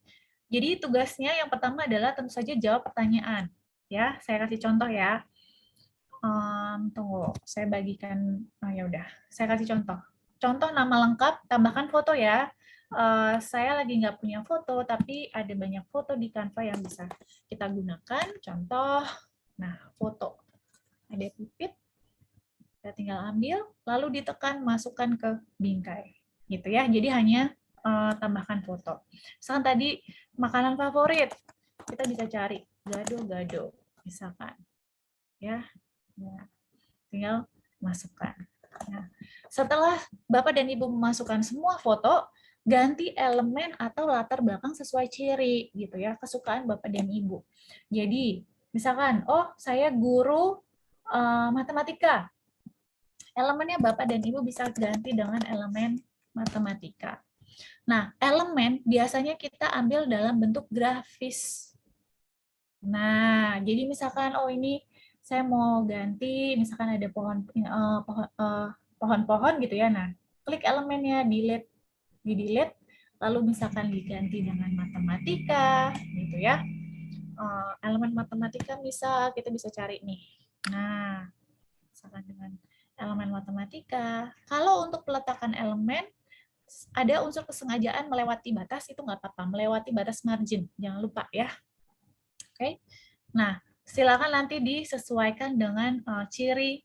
Jadi tugasnya yang pertama adalah tentu saja jawab pertanyaan ya. Saya kasih contoh ya. Tunggu, saya bagikan. Ya udah, saya kasih contoh. Contoh nama lengkap, tambahkan foto ya. Saya lagi nggak punya foto, tapi ada banyak foto di Canva yang bisa kita gunakan. Contoh, nah foto. Ada pipit, kita tinggal ambil, lalu ditekan, masukkan ke bingkai. Gitu ya, jadi hanya tambahkan foto. Misalkan tadi makanan favorit, kita bisa cari gado-gado, misalkan. Ya, nah, tinggal masukkan. Nah, setelah Bapak dan Ibu memasukkan semua foto, ganti elemen atau latar belakang sesuai ciri gitu ya, kesukaan Bapak dan Ibu. Jadi, misalkan, oh saya guru matematika. Elemennya Bapak dan Ibu bisa ganti dengan elemen matematika. Nah, elemen biasanya kita ambil dalam bentuk grafis. Nah, jadi misalkan, oh ini saya mau ganti, misalkan ada pohon-pohon gitu ya. Nah, klik elemennya, di-delete, lalu misalkan diganti dengan matematika, gitu ya. Elemen matematika kita bisa cari nih. Nah, misalkan dengan elemen matematika. Kalau untuk peletakan elemen, ada unsur kesengajaan melewati batas, itu nggak apa-apa. Melewati batas margin, jangan lupa ya. Oke. Nah, silakan nanti disesuaikan dengan ciri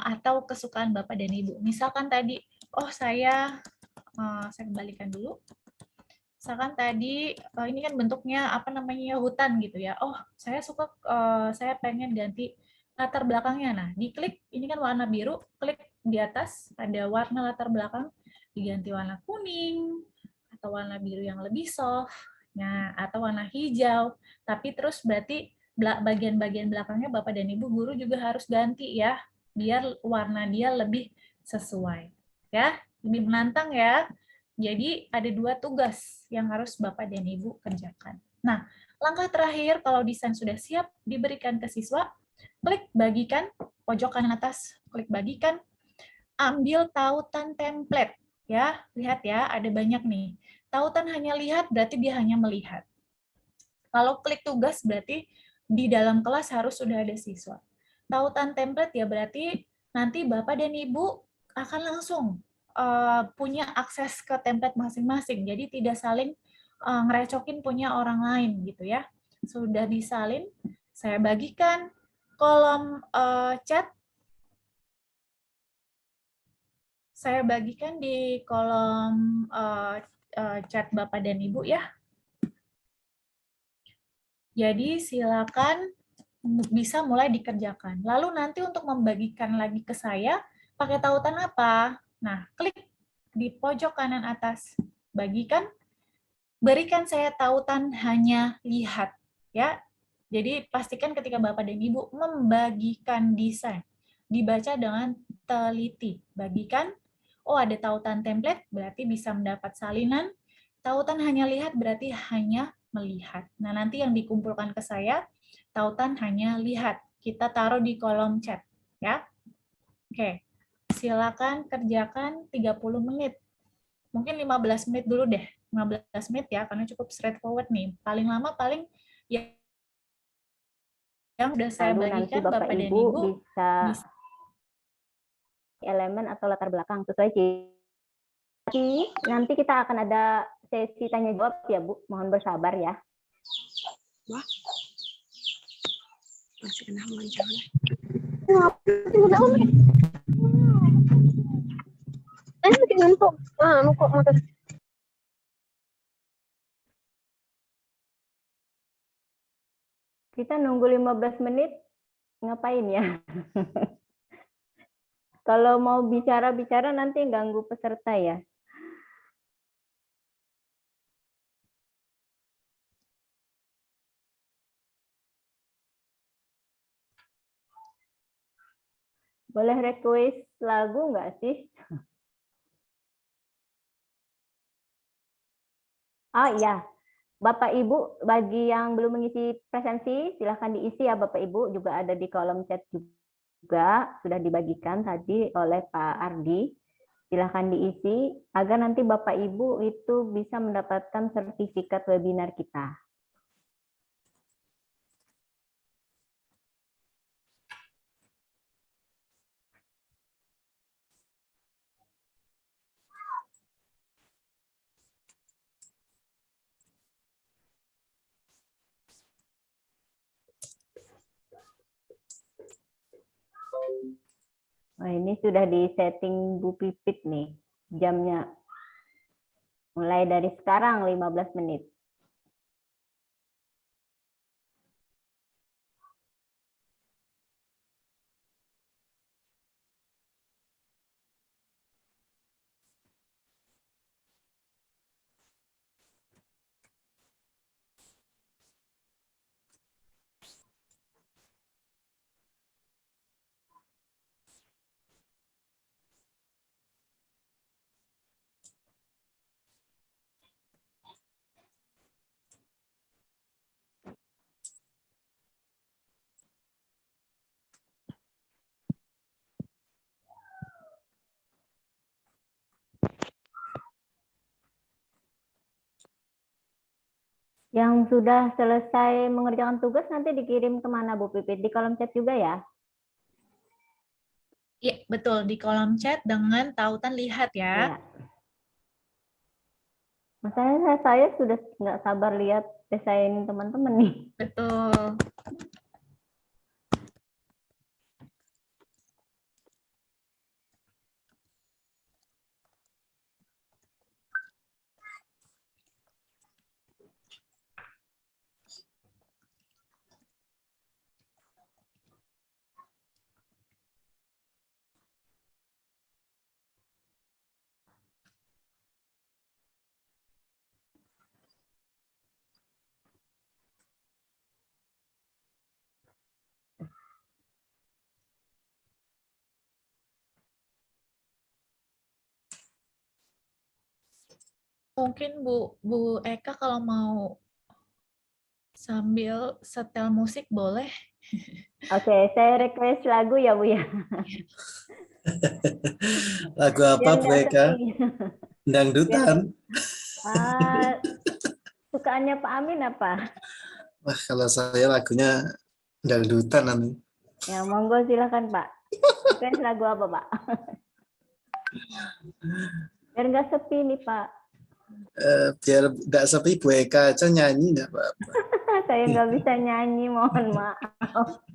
atau kesukaan Bapak dan Ibu. Misalkan tadi, oh saya kembalikan dulu. Misalkan tadi ini kan bentuknya apa namanya hutan gitu ya. Oh, saya suka saya pengen ganti latar belakangnya. Nah, diklik ini kan warna biru, klik di atas ada warna latar belakang diganti warna kuning atau warna biru yang lebih soft. Nah, atau warna hijau. Tapi terus berarti bagian-bagian belakangnya Bapak dan Ibu guru juga harus ganti ya, biar warna dia lebih sesuai. Ya, lebih menantang ya. Jadi ada 2 tugas yang harus Bapak dan Ibu kerjakan. Nah, langkah terakhir kalau desain sudah siap diberikan ke siswa, klik bagikan, pojok kanan atas, klik bagikan, ambil tautan template. Ya, lihat ya, ada banyak nih. Tautan hanya lihat berarti dia hanya melihat. Kalau klik tugas berarti di dalam kelas harus sudah ada siswa. Tautan template ya berarti nanti Bapak dan Ibu akan langsung punya akses ke template masing-masing. Jadi tidak saling ngerecokin punya orang lain gitu ya. Sudah disalin, saya bagikan kolom chat. Saya bagikan di kolom chat Bapak dan Ibu ya. Jadi silakan bisa mulai dikerjakan. Lalu nanti untuk membagikan lagi ke saya, pakai tautan apa? Nah, klik di pojok kanan atas, bagikan, berikan saya tautan hanya lihat. Ya, jadi pastikan ketika Bapak dan Ibu membagikan desain, dibaca dengan teliti. Bagikan, oh ada tautan template, berarti bisa mendapat salinan. Tautan hanya lihat, berarti hanya melihat. Nah, nanti yang dikumpulkan ke saya, tautan hanya lihat. Kita taruh di kolom chat. Ya. Oke, silakan kerjakan 30 menit. Mungkin 15 menit dulu deh. 15 menit ya, karena cukup straightforward nih. Paling lama, paling ya yang udah saya Lalu nanti bagikan Bapak Bapak dan Ibu Ibu bisa elemen atau latar belakang sesuai ciri. Nanti kita akan ada sesi tanya jawab ya Bu, mohon bersabar ya. Wah, masih kena wawancara. Kita nunggu 15 menit ngapain ya? Kalau mau bicara-bicara nanti ganggu peserta ya. Boleh request lagu nggak sih? Oh iya, Bapak Ibu bagi yang belum mengisi presensi silahkan diisi ya Bapak Ibu, juga ada di kolom chat juga sudah dibagikan tadi oleh Pak Ardi. Silahkan diisi agar nanti Bapak Ibu itu bisa mendapatkan sertifikat webinar kita. Nah, ini sudah di setting Bu Pipit nih jamnya. Mulai dari sekarang 15 menit. Yang sudah selesai mengerjakan tugas nanti dikirim kemana Bu Pipit? Di kolom chat juga ya? Iya, betul. Di kolom chat dengan tautan lihat ya. Ya. Masalahnya saya sudah nggak sabar lihat desain teman-teman nih. Betul. Mungkin Bu Eka kalau mau sambil setel musik boleh. Oke, saya request lagu ya Bu ya. Lagu apa Biar Bu nggak Eka? sepi. Biar, Dangdutan. sukaannya Pak Amin apa? Wah, kalau saya lagunya dangdutan nanti. Ya, monggo silakan Pak. Request lagu apa Pak? Biar nggak sepi nih Pak. Biar nggak sepi Bu Eka aja nyanyi nggak apa-apa. Saya nggak bisa nyanyi, mohon maaf.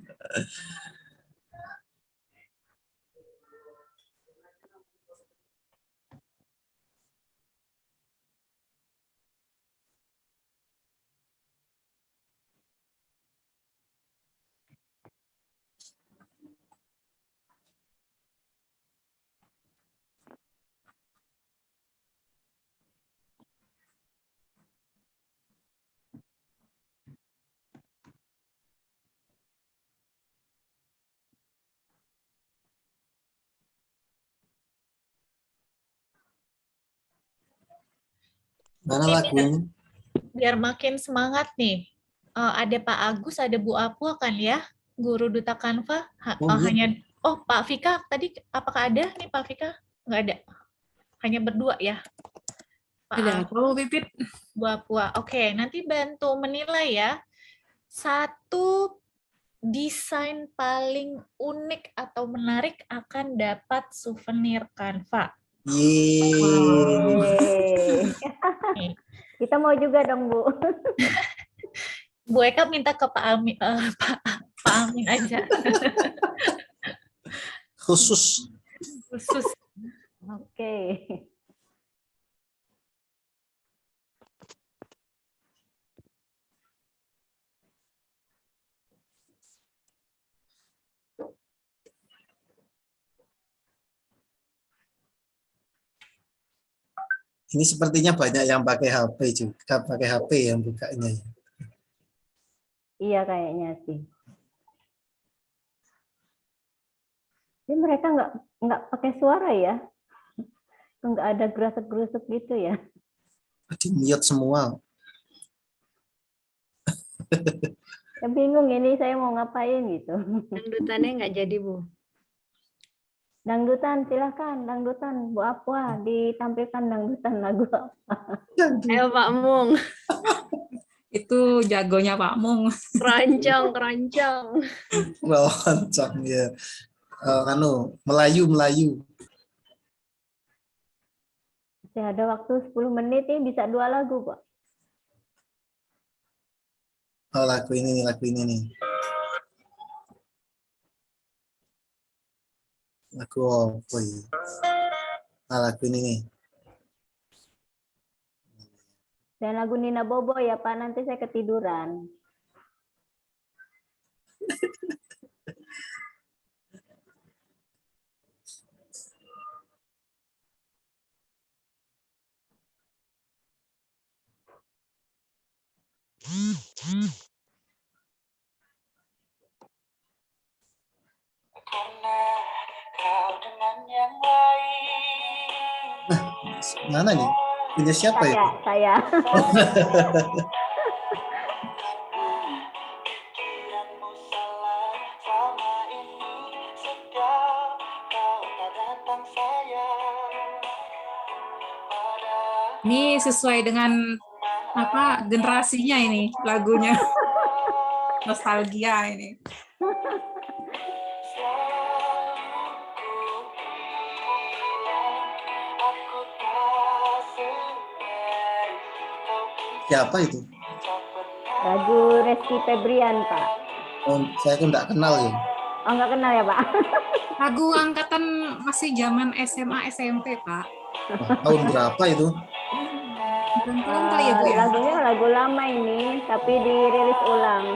Mana Ini lagunya? biar makin semangat nih. Ada Pak Agus, ada Bu Apua kan ya, guru Duta Kanva. Oh iya. Pak Fika tadi apakah ada nih Pak Fika? Nggak ada, hanya berdua ya. Pak Ada Agus, apa Bu Pipit? Bu Apua. Oke, nanti bantu menilai ya. Satu desain paling unik atau menarik akan dapat souvenir Canva. Yeay. Yeay. Kita mau juga dong Bu. Bu Eka minta ke Pak Amin, Pak Amin aja. Khusus. Khusus. Oke. Ini sepertinya banyak yang pakai HP juga, pakai HP yang bukanya. Iya kayaknya sih. Ini mereka nggak pakai suara ya? Nggak ada gerusuk-gerusuk gitu ya? Di mute semua. Ya bingung ini saya mau ngapain gitu. Dangdutannya nggak jadi, Bu. Dangdutan silahkan, dangdutan Bu Apua ditampilkan dangdutan lagu apa? Ayo Pak Mung, Itu jagonya Pak Mung. keroncong, keroncong. Lonceng ya. Melayu. Masih ada waktu 10 menit nih, bisa 2 lagu Pak. Oh, lagu ini nih. Lagu apa ya? Lagu ini nih. Dan lagu Nina Bobo ya Pak, nanti saya ketiduran. Mana nih? Punya siapa itu? Saya. Ini sesuai dengan apa generasinya ini lagunya. Nostalgia ini. Siapa itu? Lagu Reski Febrian Pak. Oh, saya tuh nggak kenal ya. Oh nggak kenal ya Pak? Lagu angkatan masih zaman SMA SMP, Pak. Wah, tahun berapa itu? Bukan tahun kali ya, Bu ya? Lagunya lagu lama ini, tapi dirilis ulang.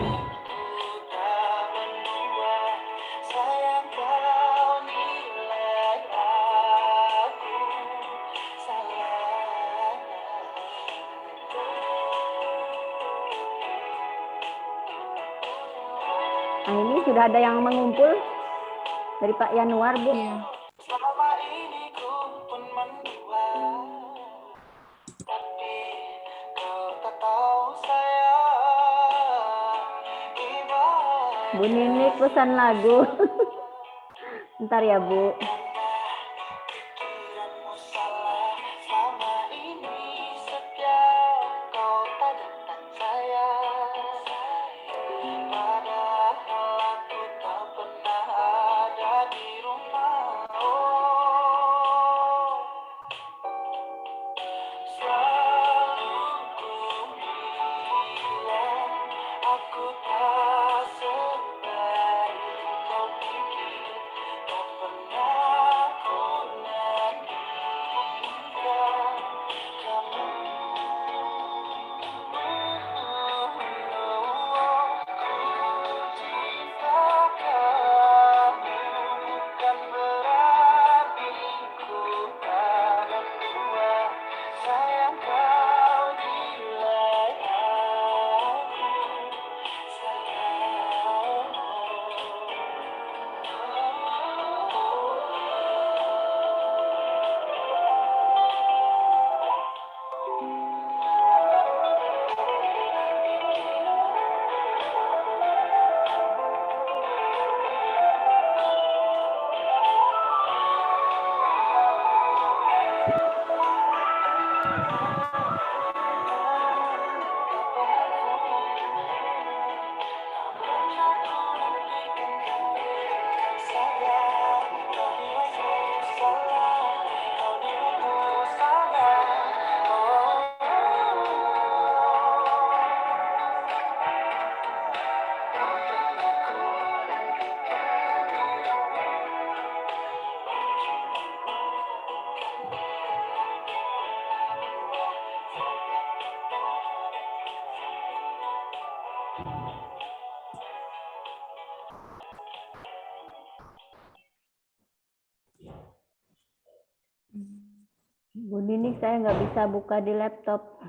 Nah ini sudah ada yang mengumpul dari Pak Yanuar, Bu. Iya. Bu Nini pesan lagu. Bentar ya, Bu. Bu Nini, saya nggak bisa buka di laptop.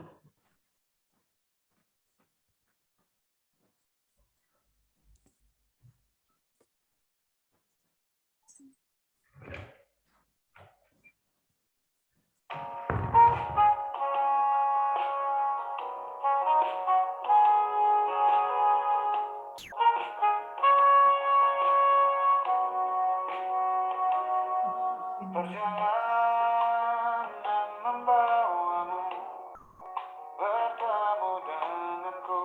Perjalanan membawamu bertemu denganku,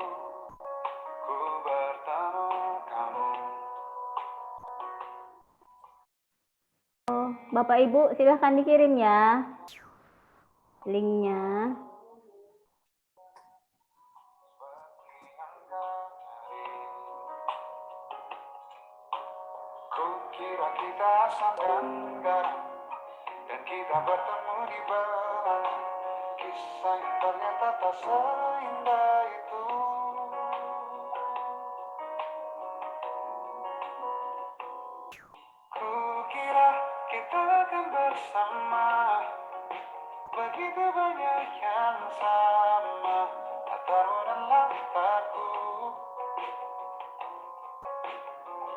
ku bertemu kamu. Bapak Ibu, silahkan dikirim ya linknya. Ku kira kita asalkan garam dan kita bertemu di belakang. Kisah yang ternyata tak seindah itu. Ku kira kita akan bersama, begitu banyak yang sama, latarmu dan latarku.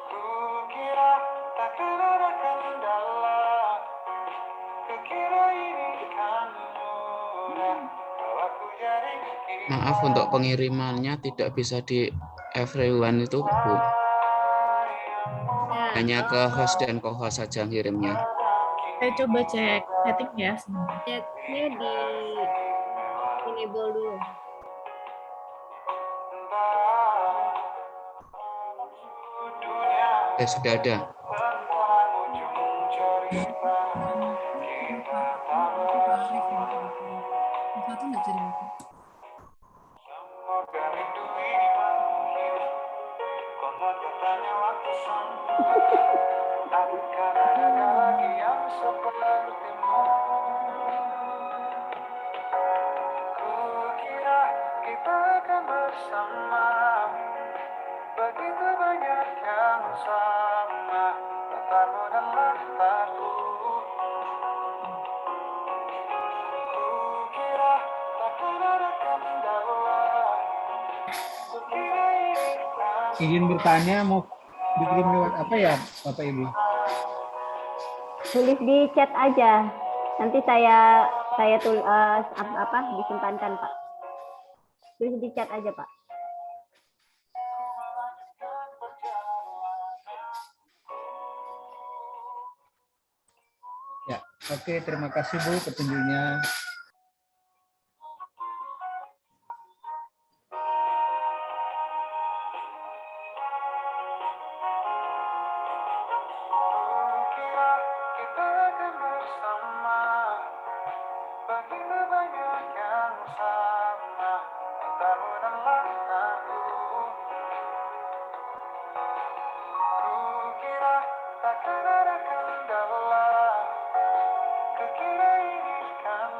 Ku kira takkan ada kendala, ku kira ini kan mudah, kalau aku jadi kita. Maaf untuk pengirimannya tidak bisa di everyone itu, Bu. Hanya ke host dan co-host saja ngirimnya. Saya coba cek setting ya sebentar. Chatnya di enable dulu. Sudah ada. Satu nggak bisa dibuka. Kukira kita akan bersama, begitu banyak yang sama, latarmu dan latarku. Kukira takkan ada kendala, kukira ini kan. Izin bertanya, mau dikirim lewat apa ya, Bapak Ibu? Tulis di chat aja. Nanti saya disimpankan, Pak. Tulis di chat aja, Pak. Oke, terima kasih Bu petunjuknya. Kukira kita akan bersama, begitu banyak yang sama antarmu dan laksanaku. Kukira takkan ada kendala, kukira ini kan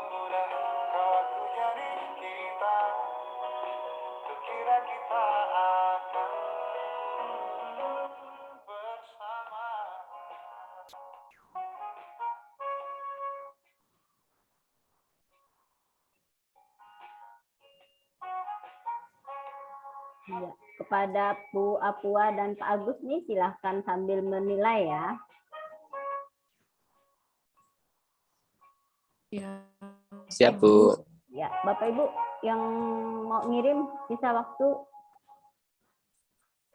mudah waktu jadi kita, kukira kita akan bersama. Ya, kepada Bu Apua dan Pak Agus nih silahkan sambil menilai ya. Ya. Siap, Bu. Ya, Bapak Ibu yang mau ngirim sisa waktu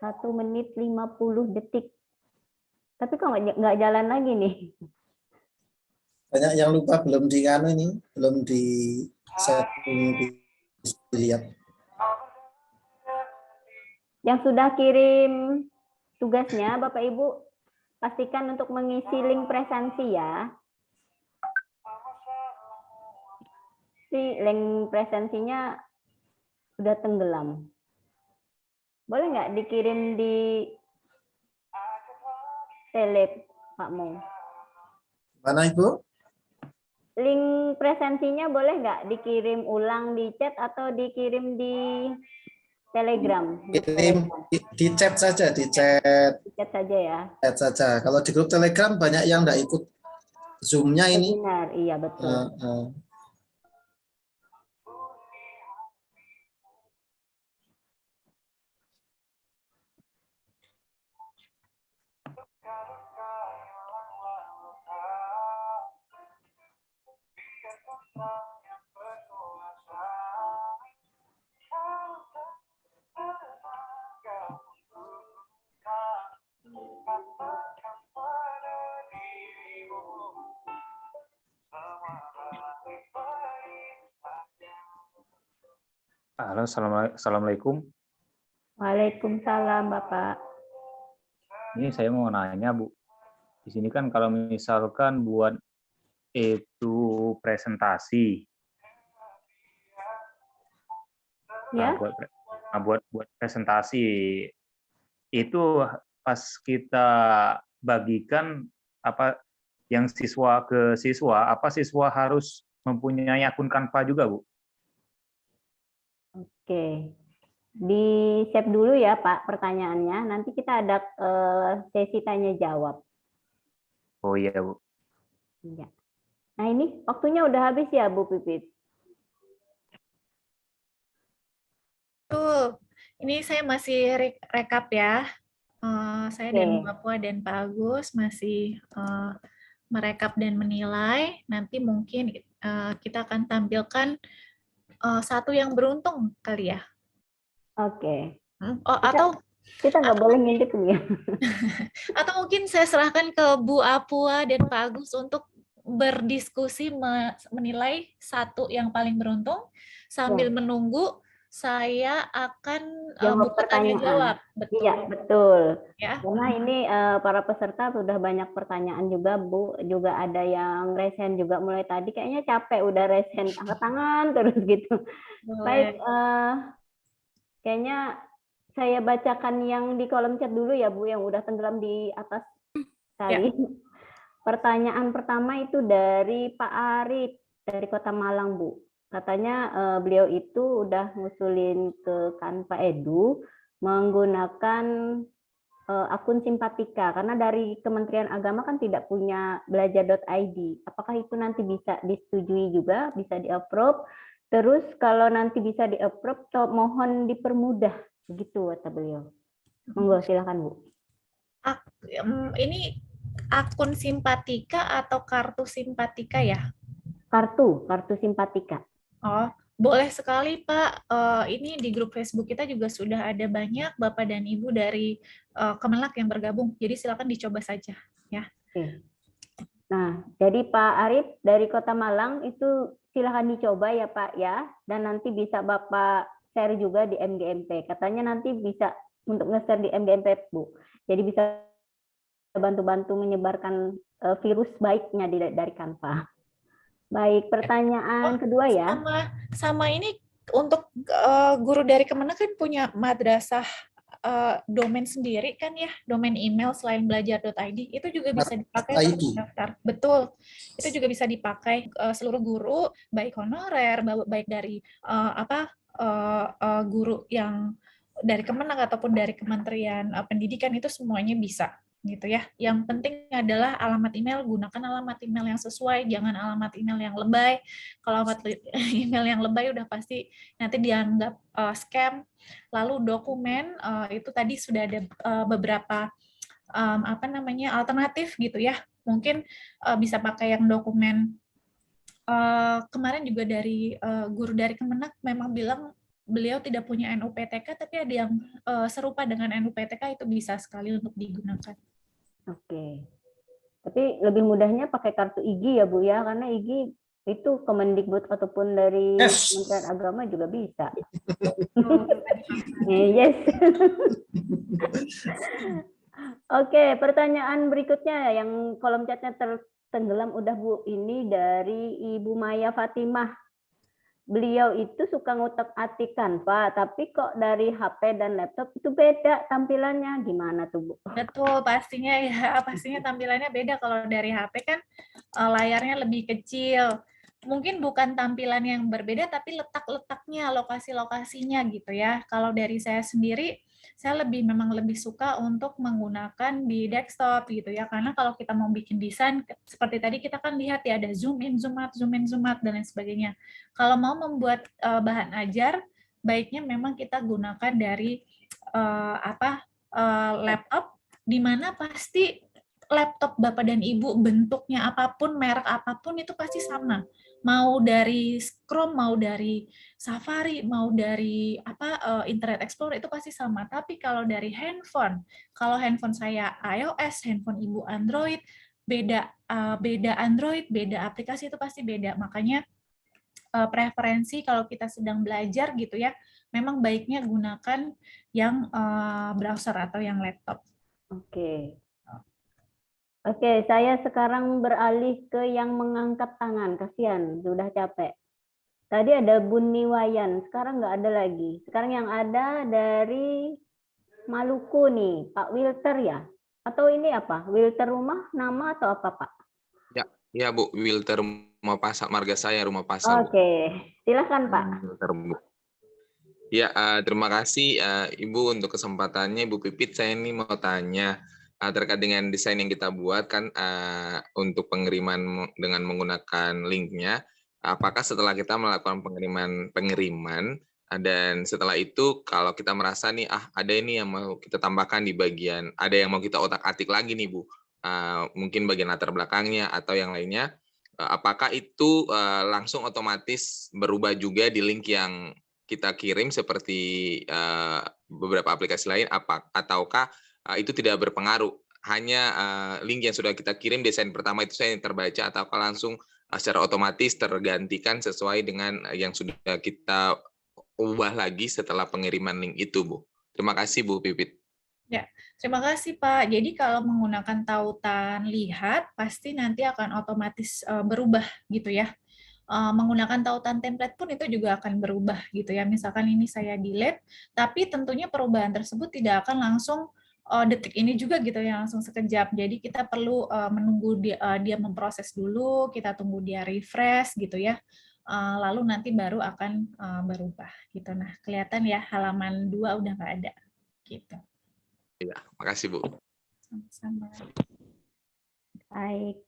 1 menit 50 detik. Tapi kok nggak jalan lagi nih? Banyak yang lupa belum di ini, belum di setting dilihat. Yang sudah kirim tugasnya, Bapak Ibu, pastikan untuk mengisi link presensi ya. Si link presensinya sudah tenggelam. Boleh nggak dikirim di Telep, Pak Mo? Mana Ibu? Link presensinya boleh nggak dikirim ulang di chat atau dikirim di Telegram? Kirim di chat saja, di chat saja ya. Chat saja. Kalau di grup Telegram banyak yang nggak ikut Zoom-nya ini. Benar, iya betul. Halo, assalamualaikum. Waalaikumsalam, Bapak. Ini saya mau nanya, Bu. Di sini kan kalau misalkan buat itu presentasi, ya, buat presentasi itu pas kita bagikan apa yang siswa ke siswa, apa siswa harus mempunyai akun Canva juga, Bu? Oke, di save dulu ya Pak pertanyaannya. Nanti kita ada sesi tanya jawab. Oh iya Bu. Iya. Nah ini waktunya udah habis ya Bu Pipit. Tuh, ini saya masih rekap ya. Saya dan Bu Apua dan Pak Agus masih merekap dan menilai. Nanti mungkin kita akan tampilkan satu yang beruntung kali ya. Oke. Atau kita nggak boleh ngintip nih. Atau mungkin saya serahkan ke Bu Apua dan Pak Agus untuk berdiskusi menilai satu yang paling beruntung sambil menunggu saya akan buka tanya jawab. Betul. Iya, betul. Ya. Karena ini para peserta sudah banyak pertanyaan juga, Bu. Juga ada yang resen juga mulai tadi. Kayaknya capek udah resen angkat tangan terus gitu. Baik, kayaknya saya bacakan yang di kolom chat dulu ya, Bu, yang udah tenggelam di atas tadi. Ya. Pertanyaan pertama itu dari Pak Arif dari Kota Malang, Bu. Katanya beliau itu udah ngusulin ke Canva Edu menggunakan akun Simpatika karena dari Kementerian Agama kan tidak punya belajar.id. Apakah itu nanti bisa disetujui juga, bisa di-approve? Terus kalau nanti bisa di-approve, mohon dipermudah, begitu kata beliau. Monggo silakan Bu. Ini akun Simpatika atau kartu Simpatika ya? Kartu Simpatika. Oh, boleh sekali Pak. Ini di grup Facebook kita juga sudah ada banyak Bapak dan Ibu dari Kemenlak yang bergabung. Jadi silakan dicoba saja, ya. Nah, jadi Pak Arif dari Kota Malang itu silahkan dicoba ya Pak ya, dan nanti bisa Bapak share juga di MGMP. Katanya nanti bisa untuk nge-share di MGMP Bu. Jadi bisa bantu-bantu menyebarkan virus baiknya dari Canva. Baik, pertanyaan kedua ya. Sama ini untuk guru dari Kemenak kan punya madrasah domain sendiri kan ya, domain email selain belajar.id itu juga bisa dipakai untuk daftar. Betul, itu juga bisa dipakai seluruh guru, baik honorer, baik dari guru yang dari Kemenak ataupun dari Kementerian Pendidikan, itu semuanya bisa gitu ya. Yang penting adalah alamat email, gunakan alamat email yang sesuai, jangan alamat email yang lebay. Kalau alamat email yang lebay udah pasti nanti dianggap scam. Lalu dokumen itu tadi sudah ada beberapa alternatif gitu ya. Mungkin bisa pakai yang dokumen kemarin juga dari guru dari Kemenak memang bilang beliau tidak punya NUPTK, tapi ada yang serupa dengan NUPTK, itu bisa sekali untuk digunakan. Oke. Tapi lebih mudahnya pakai kartu IG ya Bu ya, karena IG itu Kemendikbud ataupun dari Kementerian Agama juga bisa. Yes. Oke, pertanyaan berikutnya yang kolom chatnya tertenggelam udah Bu. Ini dari Ibu Maya Fatimah. Beliau itu suka ngutak-atik Canva, tapi kok dari HP dan laptop itu beda tampilannya. Gimana tuh, Bu? Betul, pastinya ya. Pastinya tampilannya beda. Kalau dari HP kan layarnya lebih kecil. Mungkin bukan tampilan yang berbeda, tapi letak-letaknya, lokasi-lokasinya gitu ya. Kalau dari saya sendiri, saya memang lebih suka untuk menggunakan di desktop gitu ya. Karena kalau kita mau bikin desain, seperti tadi kita kan lihat ya, ada zoom in, zoom out, zoom in, zoom out, dan lain sebagainya. Kalau mau membuat bahan ajar, baiknya memang kita gunakan dari laptop, di mana pasti laptop Bapak dan Ibu bentuknya apapun, merek apapun itu pasti sama. Mau dari Chrome, mau dari Safari, mau dari Internet Explorer itu pasti sama. Tapi kalau dari handphone, kalau handphone saya iOS, handphone Ibu Android, beda Android, beda aplikasi itu pasti beda. Makanya preferensi kalau kita sedang belajar gitu ya, memang baiknya gunakan yang browser atau yang laptop. Oke. Oke, saya sekarang beralih ke yang mengangkat tangan. Kasihan, sudah capek. Tadi ada Buni Wayan, sekarang nggak ada lagi. Sekarang yang ada dari Maluku nih, Pak Wilter ya? Atau ini apa? Wilter rumah, nama atau apa Pak? Ya Bu, Wilter Rumah Pasar, marga saya Rumah Pasar. Oke, silakan Pak. Wilter, Bu. Ya, terima kasih Ibu untuk kesempatannya. Ibu Pipit, saya ini mau tanya terkait dengan desain yang kita buat kan untuk pengiriman dengan menggunakan linknya. Apakah setelah kita melakukan pengiriman dan setelah itu kalau kita merasa nih ada ini yang mau kita tambahkan di bagian, ada yang mau kita otak-atik lagi nih Bu, mungkin bagian latar belakangnya atau yang lainnya, apakah itu langsung otomatis berubah juga di link yang kita kirim seperti beberapa aplikasi lain, ataukah itu tidak berpengaruh, hanya link yang sudah kita kirim desain pertama itu saya yang terbaca, ataukah langsung secara otomatis tergantikan sesuai dengan yang sudah kita ubah lagi setelah pengiriman link itu, Bu. Terima kasih, Bu Pipit. Ya, terima kasih Pak. Jadi kalau menggunakan tautan lihat, pasti nanti akan otomatis berubah gitu ya. Menggunakan tautan template pun itu juga akan berubah gitu ya. Misalkan ini saya delete, tapi tentunya perubahan tersebut tidak akan langsung detik ini juga gitu ya, langsung sekejap. Jadi kita perlu menunggu dia memproses dulu, kita tunggu dia refresh gitu ya. Lalu nanti baru akan berubah gitu. Nah, kelihatan ya halaman 2 udah nggak ada gitu. Ya, makasih Bu. Sama-sama. Baik.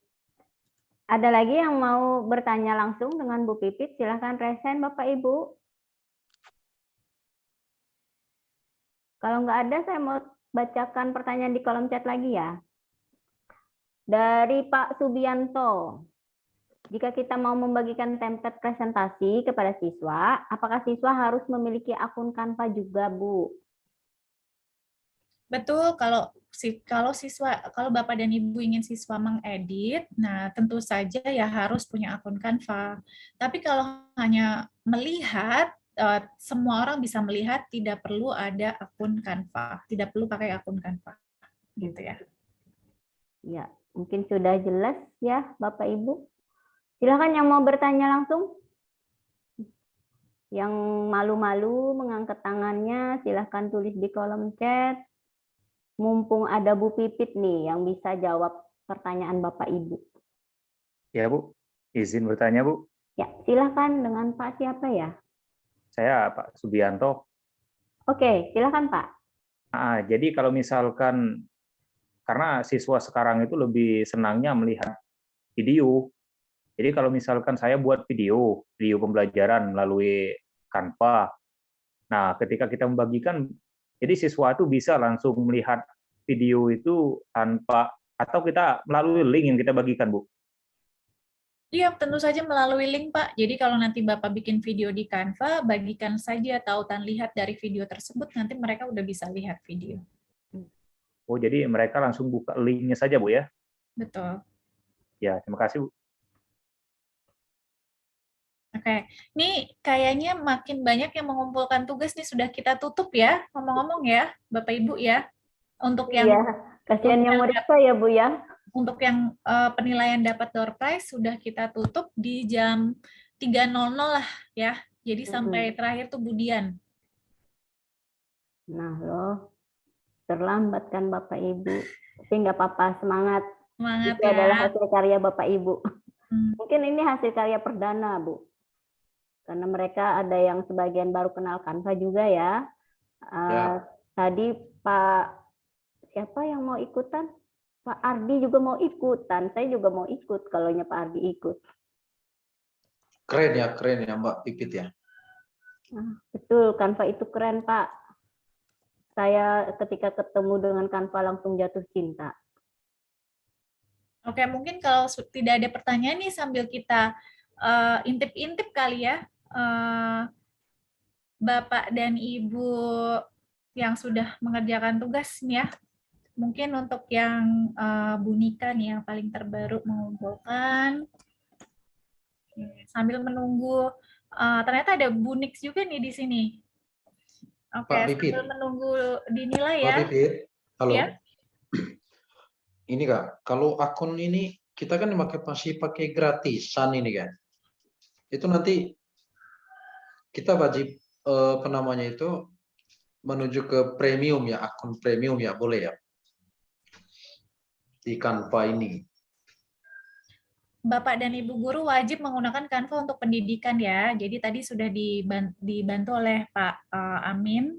Ada lagi yang mau bertanya langsung dengan Bu Pipit? Silahkan resen Bapak Ibu. Kalau nggak ada, saya mau bacakan pertanyaan di kolom chat lagi ya. Dari Pak Subianto. Jika kita mau membagikan template presentasi kepada siswa, apakah siswa harus memiliki akun Canva juga, Bu? Betul, kalau Bapak dan Ibu ingin siswa mengedit, nah tentu saja ya harus punya akun Canva. Tapi kalau hanya melihat, semua orang bisa melihat, tidak perlu ada akun Canva, tidak perlu pakai akun Canva, gitu ya. Ya, mungkin sudah jelas ya Bapak Ibu. Silakan yang mau bertanya langsung. Yang malu-malu mengangkat tangannya, silahkan tulis di kolom chat. Mumpung ada Bu Pipit nih yang bisa jawab pertanyaan Bapak Ibu. Ya Bu, izin bertanya Bu. Ya, silahkan dengan Pak siapa ya? Saya Pak Subianto. Oke, silahkan Pak. Jadi kalau misalkan, karena siswa sekarang itu lebih senangnya melihat video. Jadi kalau misalkan saya buat video pembelajaran melalui Canva. Nah, ketika kita membagikan, jadi siswa itu bisa langsung melihat video itu tanpa, atau kita melalui link yang kita bagikan, Bu? Iya, tentu saja melalui link, Pak. Jadi kalau nanti Bapak bikin video di Canva, bagikan saja tautan lihat dari video tersebut, nanti mereka udah bisa lihat video. Oh, jadi mereka langsung buka linknya saja, Bu ya? Betul. Ya, terima kasih, Bu. Oke, ini kayaknya makin banyak yang mengumpulkan tugas nih, sudah kita tutup ya, ngomong-ngomong ya, Bapak Ibu ya. Untuk yang kasihan yang mereka ya Bu ya. Untuk yang penilaian dapat door prize sudah kita tutup di jam 3.00 lah ya. Jadi sampai terakhir tuh Budian. Nah loh, terlambat kan Bapak Ibu. Tapi nggak apa-apa, semangat. Semangat itu ya. adalah hasil karya Bapak Ibu. Mungkin ini hasil karya perdana Bu. Karena mereka ada yang sebagian baru kenal Canva juga ya. Tadi Pak siapa yang mau ikutan? Pak Ardi juga mau ikutan. Saya juga mau ikut kalau Pak Ardi ikut. Keren ya Mbak Pipit ya. Betul, Canva itu keren Pak. Saya ketika ketemu dengan Canva langsung jatuh cinta. Oke, mungkin kalau tidak ada pertanyaan nih sambil kita intip-intip kali ya. Bapak dan Ibu yang sudah mengerjakan tugas nih ya. Mungkin untuk yang Bu Nika nih yang paling terbaru mengumpulkan. Sambil menunggu, ternyata ada Bu Nix juga nih di sini. Oke, sambil menunggu dinilai ya. Pak Pipit, halo. Ya? Ini Kak, kalau akun ini kita kan masih pakai gratisan ini kan. Itu nanti kita wajib menuju ke premium ya, akun premium ya, boleh ya? Di Canva ini. Bapak dan Ibu guru wajib menggunakan Canva untuk pendidikan ya. Jadi tadi sudah dibantu oleh Pak Amin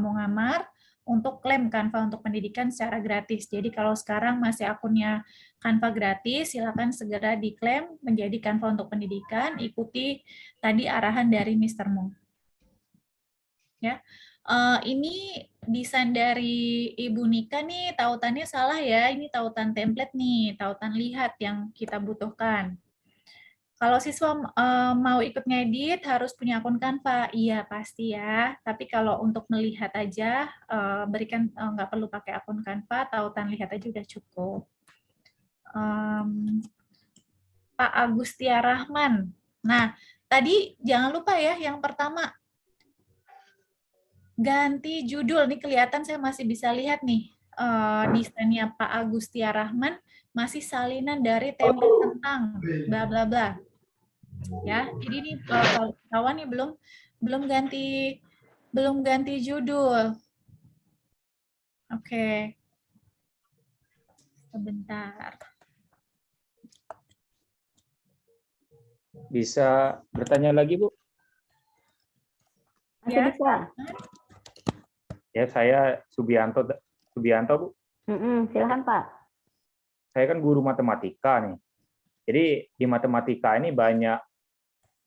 Mungamar untuk klaim Canva untuk pendidikan secara gratis. Jadi kalau sekarang masih akunnya Canva gratis, silakan segera diklaim menjadi Canva untuk pendidikan. Ikuti tadi arahan dari Mr. Mung. Ya. Ini desain dari Ibu Nika nih, tautannya salah ya. Ini tautan template nih, tautan lihat yang kita butuhkan. Kalau siswa mau ikut ngedit harus punya akun Canva, iya pasti ya. Tapi kalau untuk melihat aja, nggak perlu pakai akun Canva, tautan lihat aja udah cukup. Pak Agustia Rahman. Nah, tadi jangan lupa ya, yang pertama ganti judul. Nih kelihatan saya masih bisa lihat nih desainnya Pak Agustia Rahman masih salinan dari template tentang bla bla bla. Ya, jadi ini kawan nih belum ganti judul. Oke. Sebentar. Bisa bertanya lagi, Bu? Masih bisa. Ya, saya Subianto, Bu. Silakan, Pak. Saya kan guru matematika nih. Jadi di matematika ini banyak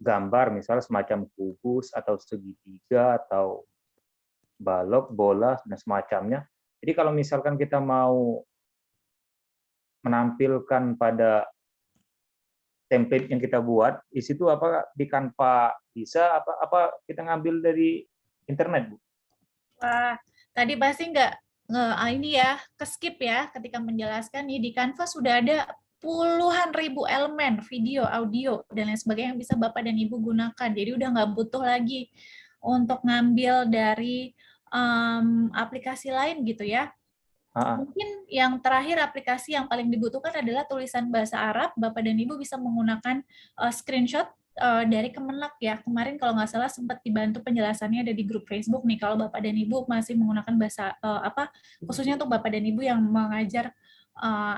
gambar, misalnya semacam kubus atau segitiga atau balok, bola, dan semacamnya. Jadi kalau misalkan kita mau menampilkan pada template yang kita buat, di situ apa di Canva bisa, apa kita ngambil dari internet, Bu? Wah, tadi pasti nggak ini ya, ke-skip ya ketika menjelaskan nih di Canva sudah ada puluhan ribu elemen, video, audio, dan lain sebagainya yang bisa Bapak dan Ibu gunakan. Jadi udah nggak butuh lagi untuk ngambil dari aplikasi lain gitu ya. Mungkin yang terakhir aplikasi yang paling dibutuhkan adalah tulisan bahasa Arab. Bapak dan Ibu bisa menggunakan screenshot dari Kemenak ya. Kemarin kalau nggak salah sempat dibantu penjelasannya ada di grup Facebook nih. Kalau Bapak dan Ibu masih menggunakan bahasa khususnya untuk Bapak dan Ibu yang mengajar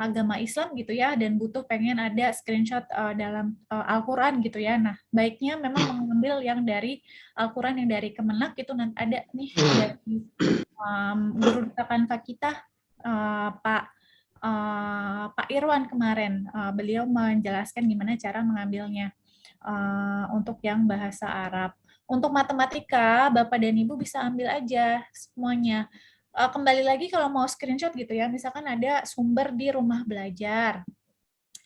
agama Islam gitu ya, dan butuh pengen ada screenshot dalam Al-Quran gitu ya. Nah, baiknya memang mengambil yang dari Al-Quran yang dari Kemenak itu nanti ada nih dari guru Kanva kita, Pak Irwan kemarin. Beliau menjelaskan gimana cara mengambilnya untuk yang bahasa Arab. Untuk matematika, Bapak dan Ibu bisa ambil aja semuanya. Kembali lagi kalau mau screenshot gitu ya, misalkan ada sumber di rumah belajar.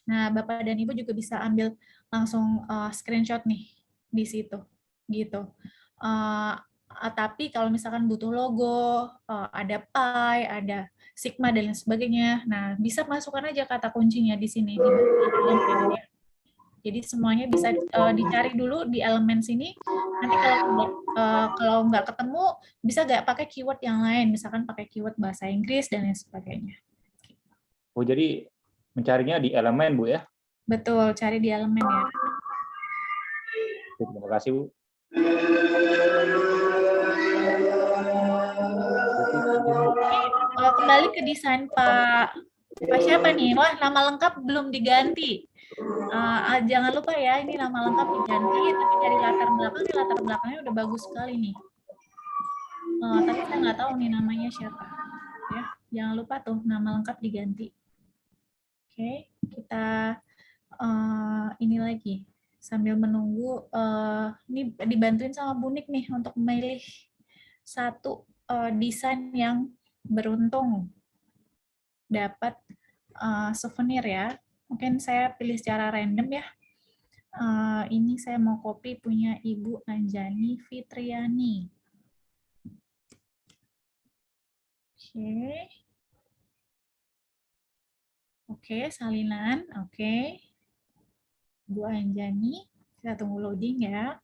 Nah, Bapak dan Ibu juga bisa ambil langsung screenshot nih di situ, gitu. Tapi kalau misalkan butuh logo, ada pi, ada sigma dan lain sebagainya, nah bisa masukkan aja kata kuncinya di sini di dalam PDF. Jadi semuanya bisa dicari dulu di elemen sini. Nanti kalau nggak ketemu, bisa nggak pakai keyword yang lain, misalkan pakai keyword bahasa Inggris dan lain sebagainya. Oh, jadi mencarinya di elemen, Bu ya? Betul, cari di elemen ya. Terima kasih, Bu. Kembali ke desain Pak siapa nih? Wah, nama lengkap belum diganti. Jangan lupa ya, ini nama lengkap diganti, tapi dari latar belakangnya udah bagus sekali nih. Tapi saya nggak tahu nih namanya siapa. Ya, jangan lupa tuh nama lengkap diganti. Oke, kita ini lagi sambil menunggu. Ini dibantuin sama Bu Nik nih untuk memilih satu desain yang beruntung dapat souvenir ya. Mungkin saya pilih secara random ya. Ini saya mau copy punya Ibu Anjani Fitriani. Oke, salinan. Oke. Bu Anjani, kita tunggu loading ya.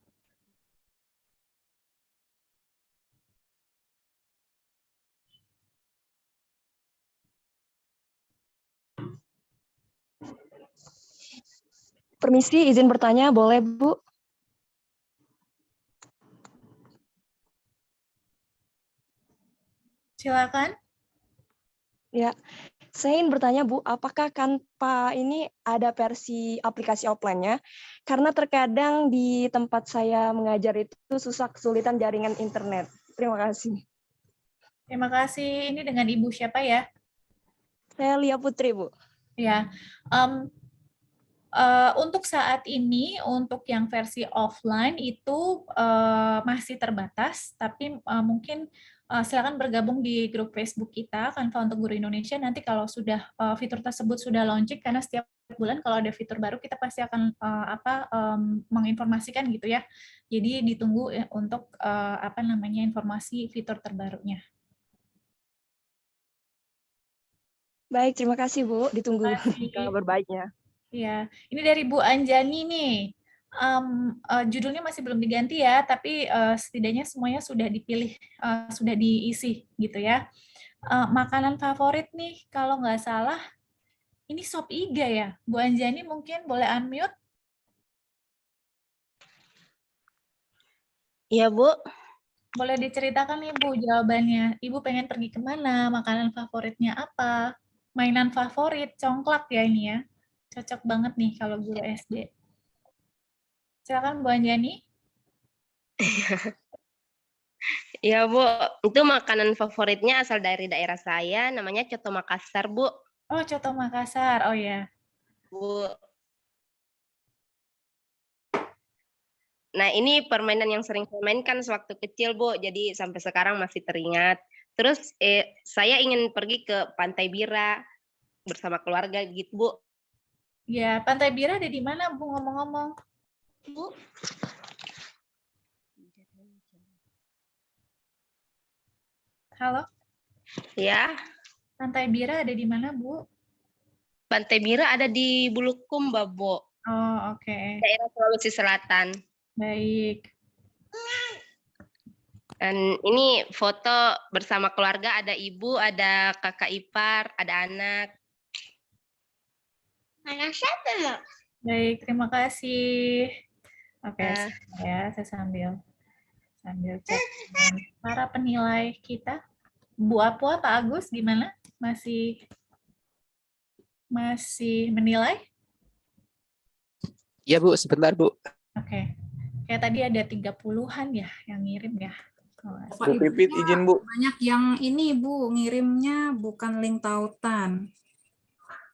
Permisi, izin bertanya, boleh Bu? Silakan. Ya, saya ingin bertanya Bu, apakah Canva ini ada versi aplikasi offline-nya? Karena terkadang di tempat saya mengajar itu susah kesulitan jaringan internet. Terima kasih. Terima kasih. Ini dengan Ibu siapa ya? Saya Lia Putri, Bu. Ya. Untuk saat ini, untuk yang versi offline itu masih terbatas, tapi mungkin silakan bergabung di grup Facebook kita, Canva untuk Guru Indonesia. Nanti kalau sudah fitur tersebut sudah launching, karena setiap bulan kalau ada fitur baru, kita pasti akan menginformasikan gitu ya. Jadi ditunggu untuk informasi fitur terbarunya. Baik, terima kasih Bu. Ditunggu kabar baiknya. Ya, ini dari Bu Anjani nih. Judulnya masih belum diganti ya, tapi setidaknya semuanya sudah dipilih, sudah diisi gitu ya. Makanan favorit nih, kalau nggak salah, ini sop iga ya. Bu Anjani mungkin boleh unmute? Iya, Bu. Boleh diceritakan nih Bu jawabannya. Ibu pengen pergi kemana? Makanan favoritnya apa? Mainan favorit, congklak ya ini ya. Cocok banget nih kalau guru SD. Silakan Bu Anjani. Iya, Bu. Itu makanan favoritnya asal dari daerah saya, namanya Coto Makassar, Bu. Oh, Coto Makassar. Oh ya. Bu. Nah, ini permainan yang sering saya mainkan sewaktu kecil, Bu. Jadi sampai sekarang masih teringat. Terus saya ingin pergi ke Pantai Bira bersama keluarga gitu, Bu. Ya, Pantai Bira ada di mana, Bu, ngomong-ngomong? Bu. Halo? Ya, Pantai Bira ada di mana, Bu? Pantai Bira ada di Bulukumba, Bu. Oh, oke. Daerah Sulawesi Selatan. Baik. Dan ini foto bersama keluarga, ada ibu, ada kakak ipar, ada anak. Anak siapa? Baik, terima kasih. Oke, Ya. saya sambil cek dengan para penilai kita. Bu Apua, Pak Agus, gimana? Masih menilai? Iya Bu, sebentar Bu. Oke. Kayak tadi ada 30-an ya yang ngirim ya. Bu Pipit izin Bu. Banyak yang ini Bu, ngirimnya bukan link tautan.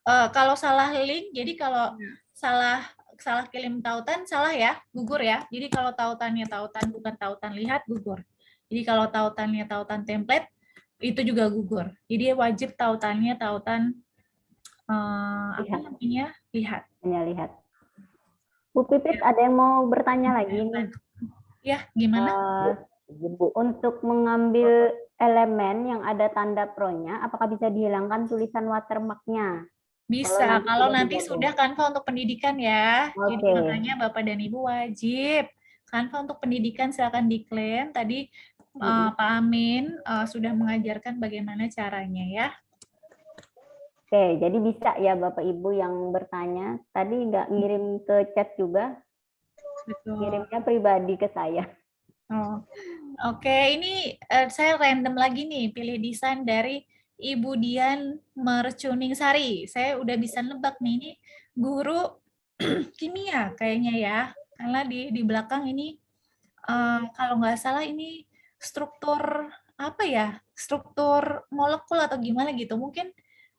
Kalau salah link, jadi kalau salah kirim tautan, salah ya, gugur ya. Jadi kalau tautannya tautan bukan tautan lihat, gugur. Jadi kalau tautannya tautan template, itu juga gugur. Jadi wajib tautannya tautan apa namanya? Lihat. Hanya lihat. Bu Pipit, ada yang mau bertanya lagi nih? Ya, gimana? Untuk mengambil elemen yang ada tanda pro-nya, apakah bisa dihilangkan tulisan watermark-nya? Bisa, kalau nanti sudah Canva untuk pendidikan ya. Jadi Oke. makanya Bapak dan Ibu wajib. Canva untuk pendidikan silakan diklaim. Tadi Pak Amin sudah mengajarkan bagaimana caranya ya. Oke, jadi bisa ya Bapak Ibu yang bertanya. Tadi nggak ngirim ke chat juga? Betul. Ngirimnya pribadi ke saya. Oh. Oke, ini saya random lagi nih, pilih desain dari Ibu Dian Mercuning Sari. Saya udah bisa nebak nih, ini guru kimia kayaknya ya. Karena di belakang ini, kalau nggak salah ini struktur apa ya? Struktur molekul atau gimana gitu. Mungkin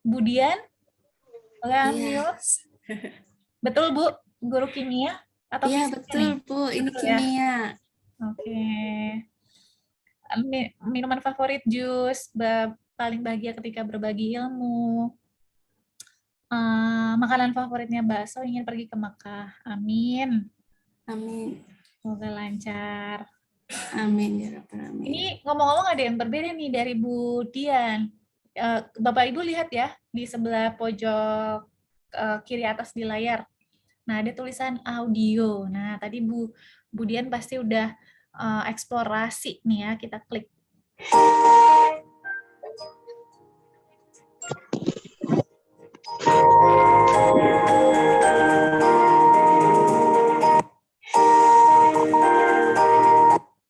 Bu Dian? Betul Bu? Guru kimia? Atau Iya fisika betul nih? Bu, ini Betul ya? kimia. Oke. Minuman favorit jus, paling bahagia ketika berbagi ilmu. Makanan favoritnya bakso, ingin pergi ke Makkah. Amin. Amin. Semoga lancar. Amin ya Rabbal Alamin. Ini ngomong-ngomong ada yang berbeda nih dari Bu Dian. Bapak Ibu lihat ya di sebelah pojok kiri atas di layar. Nah, ada tulisan audio. Nah, tadi Bu Dian pasti udah eksplorasi nih ya, kita klik.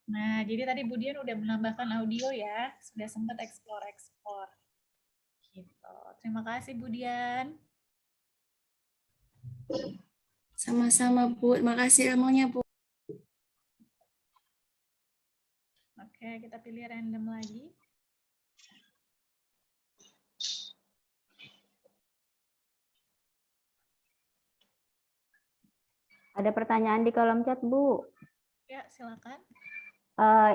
Nah, jadi tadi Bu Dian udah menambahkan audio ya, sudah sempat explore. Gitu. Terima kasih Bu Dian. Sama-sama Bu, makasih ilmunya Bu. Oke, kita pilih random lagi. Ada pertanyaan di kolom chat, Bu. Ya, silakan.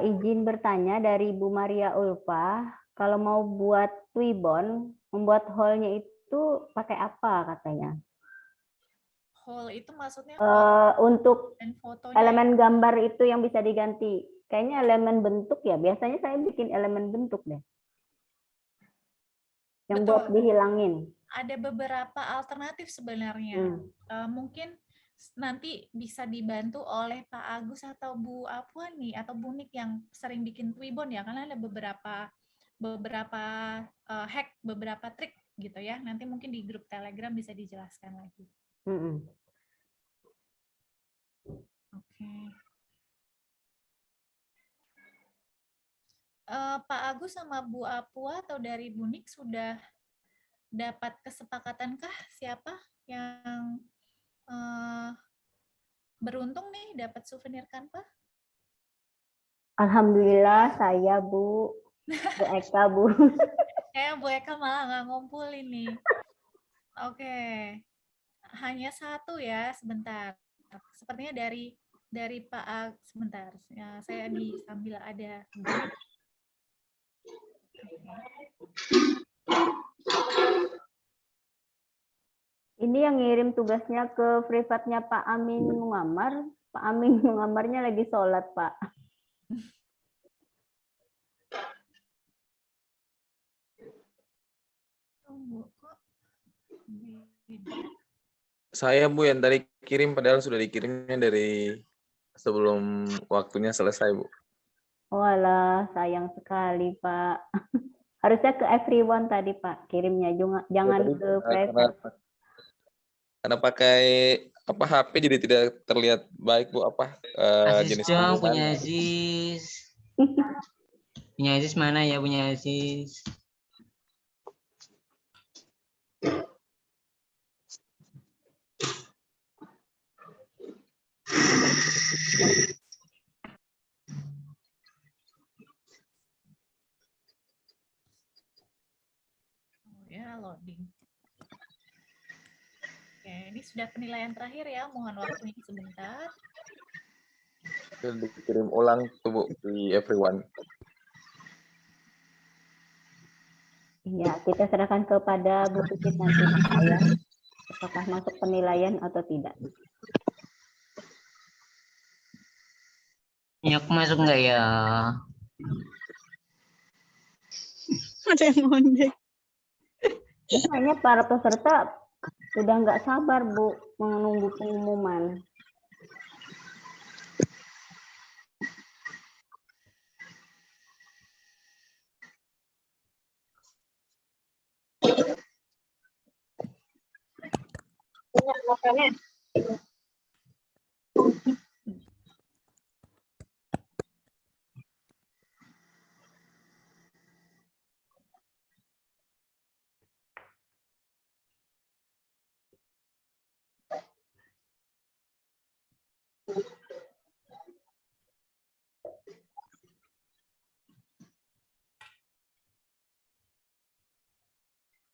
Izin bertanya dari Bu Maria Ulfa, kalau mau buat Twibbon, membuat hole-nya itu pakai apa katanya? Hole itu maksudnya untuk dan fotonya. elemen gambar itu yang bisa diganti. Kayaknya elemen bentuk ya. Biasanya saya bikin elemen bentuk deh. Yang buat dihilangin. Ada beberapa alternatif sebenarnya. Mungkin nanti bisa dibantu oleh Pak Agus atau Bu Apua nih, atau Bu Nik yang sering bikin Twibbon ya, karena ada beberapa hack, beberapa trik gitu ya. Nanti mungkin di grup Telegram bisa dijelaskan lagi. Oke. Pak Agus sama Bu Apua atau dari Bu Nik sudah dapat kesepakatankah siapa yang beruntung nih dapat souvenir Canva? Alhamdulillah saya Bu Eka Bu. Bu Eka malah nggak ngumpulin nih. Oke, hanya satu ya, sebentar. Sepertinya dari Pak Agus, sebentar. Ya, saya sambil ada. Ini yang ngirim tugasnya ke privatnya Pak Amin Mungamar. Pak Amin Mungamarnya lagi sholat, Pak. Saya Bu yang tadi kirim, padahal sudah dikirimnya dari sebelum waktunya selesai Bu. Walah, sayang sekali Pak. Harusnya ke everyone tadi Pak kirimnya, jangan Tadi, ke private. karena pakai apa HP jadi tidak terlihat baik Bu apa Aziz jenis dong, punya pengiriman. Aziz. Punya Aziz mana ya, punya Aziz? Ya, loading. Oke, ini sudah penilaian terakhir ya, mohon waktunya sebentar. Sudah dikirim ulang tuh Bu di everyone. Iya, kita serahkan kepada Bu Pipit nanti ya, apakah masuk penilaian atau tidak. Ya, aku masuk nggak ya? Ada yang ngondek. Kayaknya para peserta udah nggak sabar Bu menunggu pengumuman.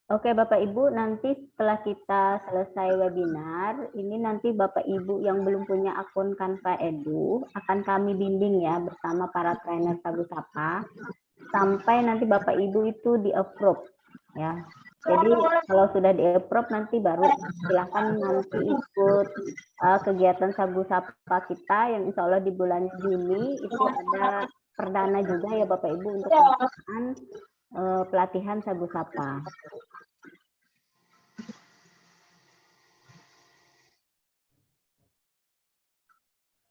Oke Bapak Ibu, nanti setelah kita selesai webinar, ini nanti Bapak Ibu yang belum punya akun Canva Edu akan kami bimbing ya bersama para trainer Sagu Sapa sampai nanti Bapak Ibu itu di-approve ya. Jadi kalau sudah di-approve nanti baru silahkan nanti ikut kegiatan Sagu Sapa kita yang insya Allah di bulan Juni itu ada perdana juga ya Bapak Ibu untuk pelatihan Sagu Sapa.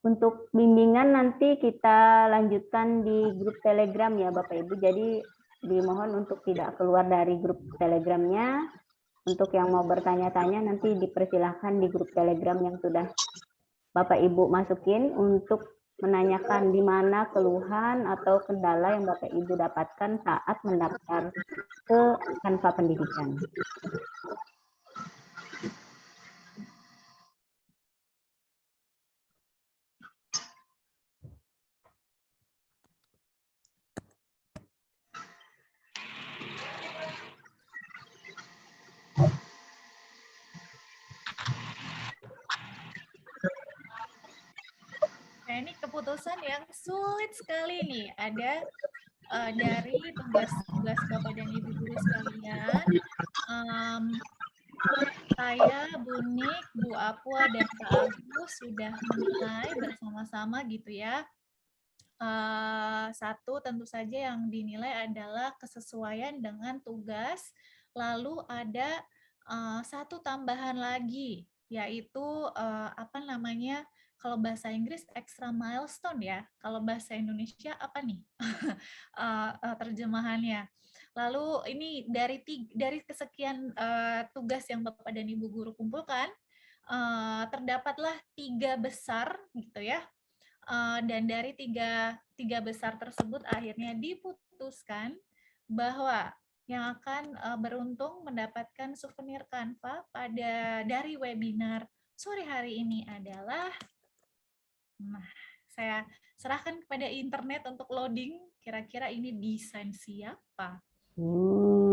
Untuk bimbingan nanti kita lanjutkan di grup Telegram ya Bapak Ibu. Jadi dimohon untuk tidak keluar dari grup Telegramnya. Untuk yang mau bertanya-tanya nanti dipersilahkan di grup Telegram yang sudah Bapak Ibu masukin untuk menanyakan di mana keluhan atau kendala yang Bapak Ibu dapatkan saat mendaftar ke Canva Pendidikan. Nah, ini keputusan yang sulit sekali nih. Ada dari tugas-tugas Bapak dan Ibu guru sekalian. Saya, Bu Nik, Bu Apua, dan Pak Agus sudah menilai bersama-sama gitu ya. Satu tentu saja yang dinilai adalah kesesuaian dengan tugas. Lalu ada satu tambahan lagi, yaitu apa namanya? Kalau bahasa Inggris extra milestone ya. Kalau bahasa Indonesia apa nih terjemahannya? Lalu ini dari kesekian tugas yang Bapak dan Ibu guru kumpulkan, terdapatlah 3 besar gitu ya. Dan dari tiga besar tersebut akhirnya diputuskan bahwa yang akan beruntung mendapatkan souvenir Canva dari webinar sore hari ini adalah, nah, saya serahkan kepada internet untuk loading. Kira-kira ini desain siapa? Bro.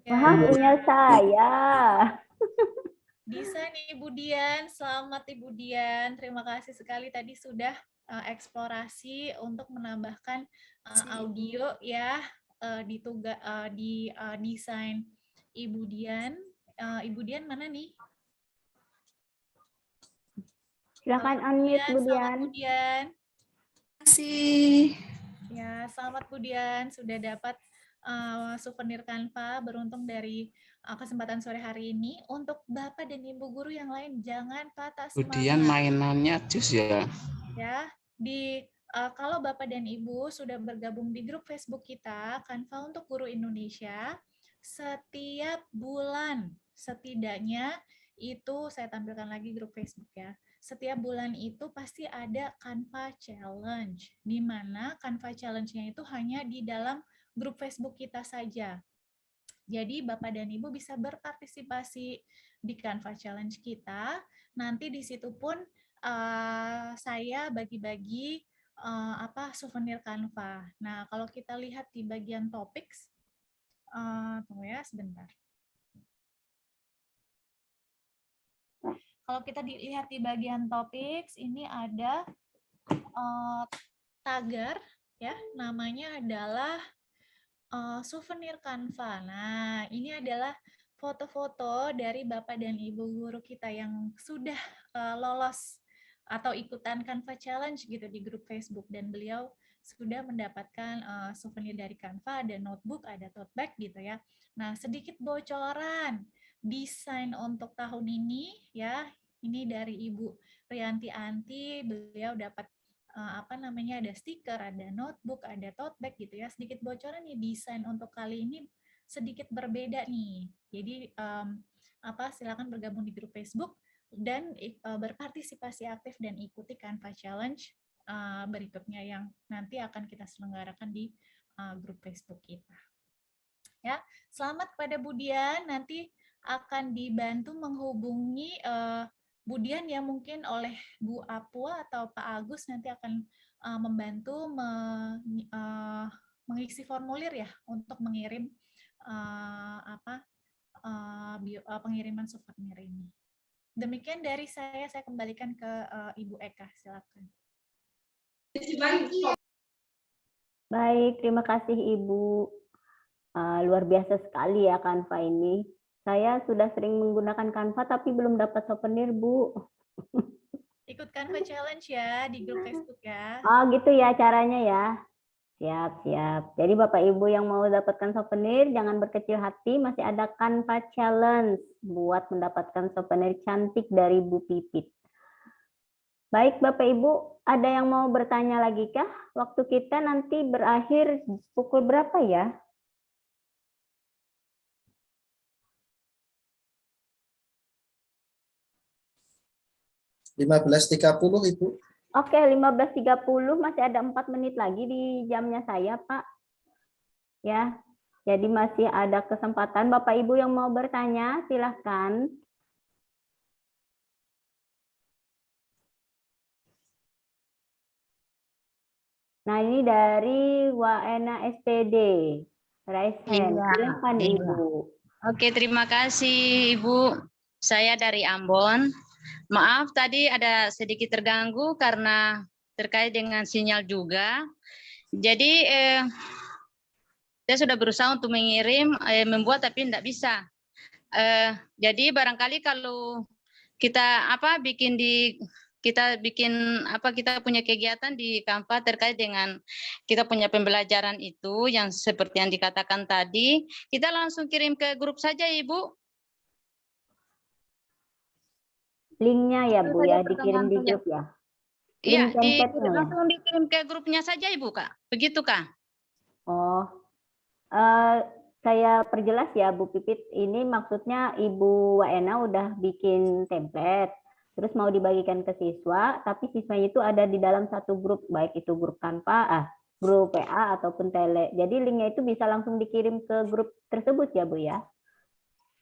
Wah, punya saya. Desain Ibu Dian, selamat Ibu Dian. Terima kasih sekali tadi sudah eksplorasi untuk menambahkan audio ya di desain Ibu Dian. Ibu Dian mana nih? Silakan unmute Bu Dian. Bu Dian. Terima kasih. Ya, selamat Bu Dian sudah dapat souvenir Canva beruntung dari kesempatan sore hari ini. Untuk Bapak dan Ibu guru yang lain, jangan patah Kemudian semangat. mainannya jus ya. Ya, kalau Bapak dan Ibu sudah bergabung di grup Facebook kita, Canva untuk Guru Indonesia, setiap bulan setidaknya itu saya tampilkan lagi grup Facebook ya. Setiap bulan itu pasti ada Canva Challenge, di mana Canva Challenge-nya itu hanya di dalam grup Facebook kita saja. Jadi Bapak dan Ibu bisa berpartisipasi di Canva Challenge kita. Nanti di situ pun saya bagi-bagi souvenir Canva. Nah, kalau kita lihat di bagian topics, tunggu ya sebentar. Kalau kita lihat di bagian topics, ini ada tagar, ya, namanya adalah souvenir Canva. Nah, ini adalah foto-foto dari Bapak dan Ibu guru kita yang sudah lolos atau ikutan Canva Challenge gitu di grup Facebook, dan beliau sudah mendapatkan souvenir dari Canva, ada notebook, ada tote bag gitu ya. Nah, sedikit bocoran desain untuk tahun ini ya, ini dari Ibu Rianti Anti, beliau dapat ada stiker, ada notebook, ada tote bag gitu ya. Sedikit bocoran nih, desain untuk kali ini sedikit berbeda nih. Jadi silakan bergabung di grup Facebook dan berpartisipasi aktif dan ikuti Canva Challenge berikutnya yang nanti akan kita selenggarakan di grup Facebook kita. Ya, selamat pada Budian, nanti akan dibantu menghubungi Budian ya, mungkin oleh Bu Apua atau Pak Agus nanti akan membantu mengisi formulir ya untuk mengirim pengiriman souvenir ini. Demikian dari saya kembalikan ke Ibu Eka, silakan. Baik, terima kasih Ibu. Luar biasa sekali ya Canva ini. Saya sudah sering menggunakan Canva tapi belum dapat souvenir, Bu. Ikut Canva Challenge ya di grup Facebook ya. Oh, gitu ya caranya ya. Siap, siap. Jadi Bapak Ibu yang mau dapatkan souvenir, jangan berkecil hati, masih ada Canva Challenge buat mendapatkan souvenir cantik dari Bu Pipit. Baik Bapak Ibu, ada yang mau bertanya lagi kah? Waktu kita nanti berakhir pukul berapa ya? 15.30 Ibu. Oke, 15.30 masih ada 4 menit lagi di jamnya saya, Pak. Ya, jadi masih ada kesempatan. Bapak Ibu yang mau bertanya, silahkan. Nah, ini dari Waena SPD. Raise hand. Silahkan Ibu. Oke, terima kasih Ibu. Saya dari Ambon. Maaf tadi ada sedikit terganggu karena terkait dengan sinyal juga. Jadi saya sudah berusaha untuk mengirim, membuat tapi tidak bisa. Jadi barangkali kalau kita kita punya kegiatan di Canva terkait dengan kita punya pembelajaran itu yang seperti yang dikatakan tadi, kita langsung kirim ke grup saja Ibu. Linknya ya Bu ya, dikirim di grup ya. Iya, langsung dikirim ke grupnya saja Ibu Kak. Begitu Kak? Oh, saya perjelas ya Bu Pipit, ini maksudnya Ibu Waena udah bikin template, terus mau dibagikan ke siswa, tapi siswanya itu ada di dalam satu grup, baik itu grup Canva, grup PA ataupun Tele. Jadi linknya itu bisa langsung dikirim ke grup tersebut ya Bu ya?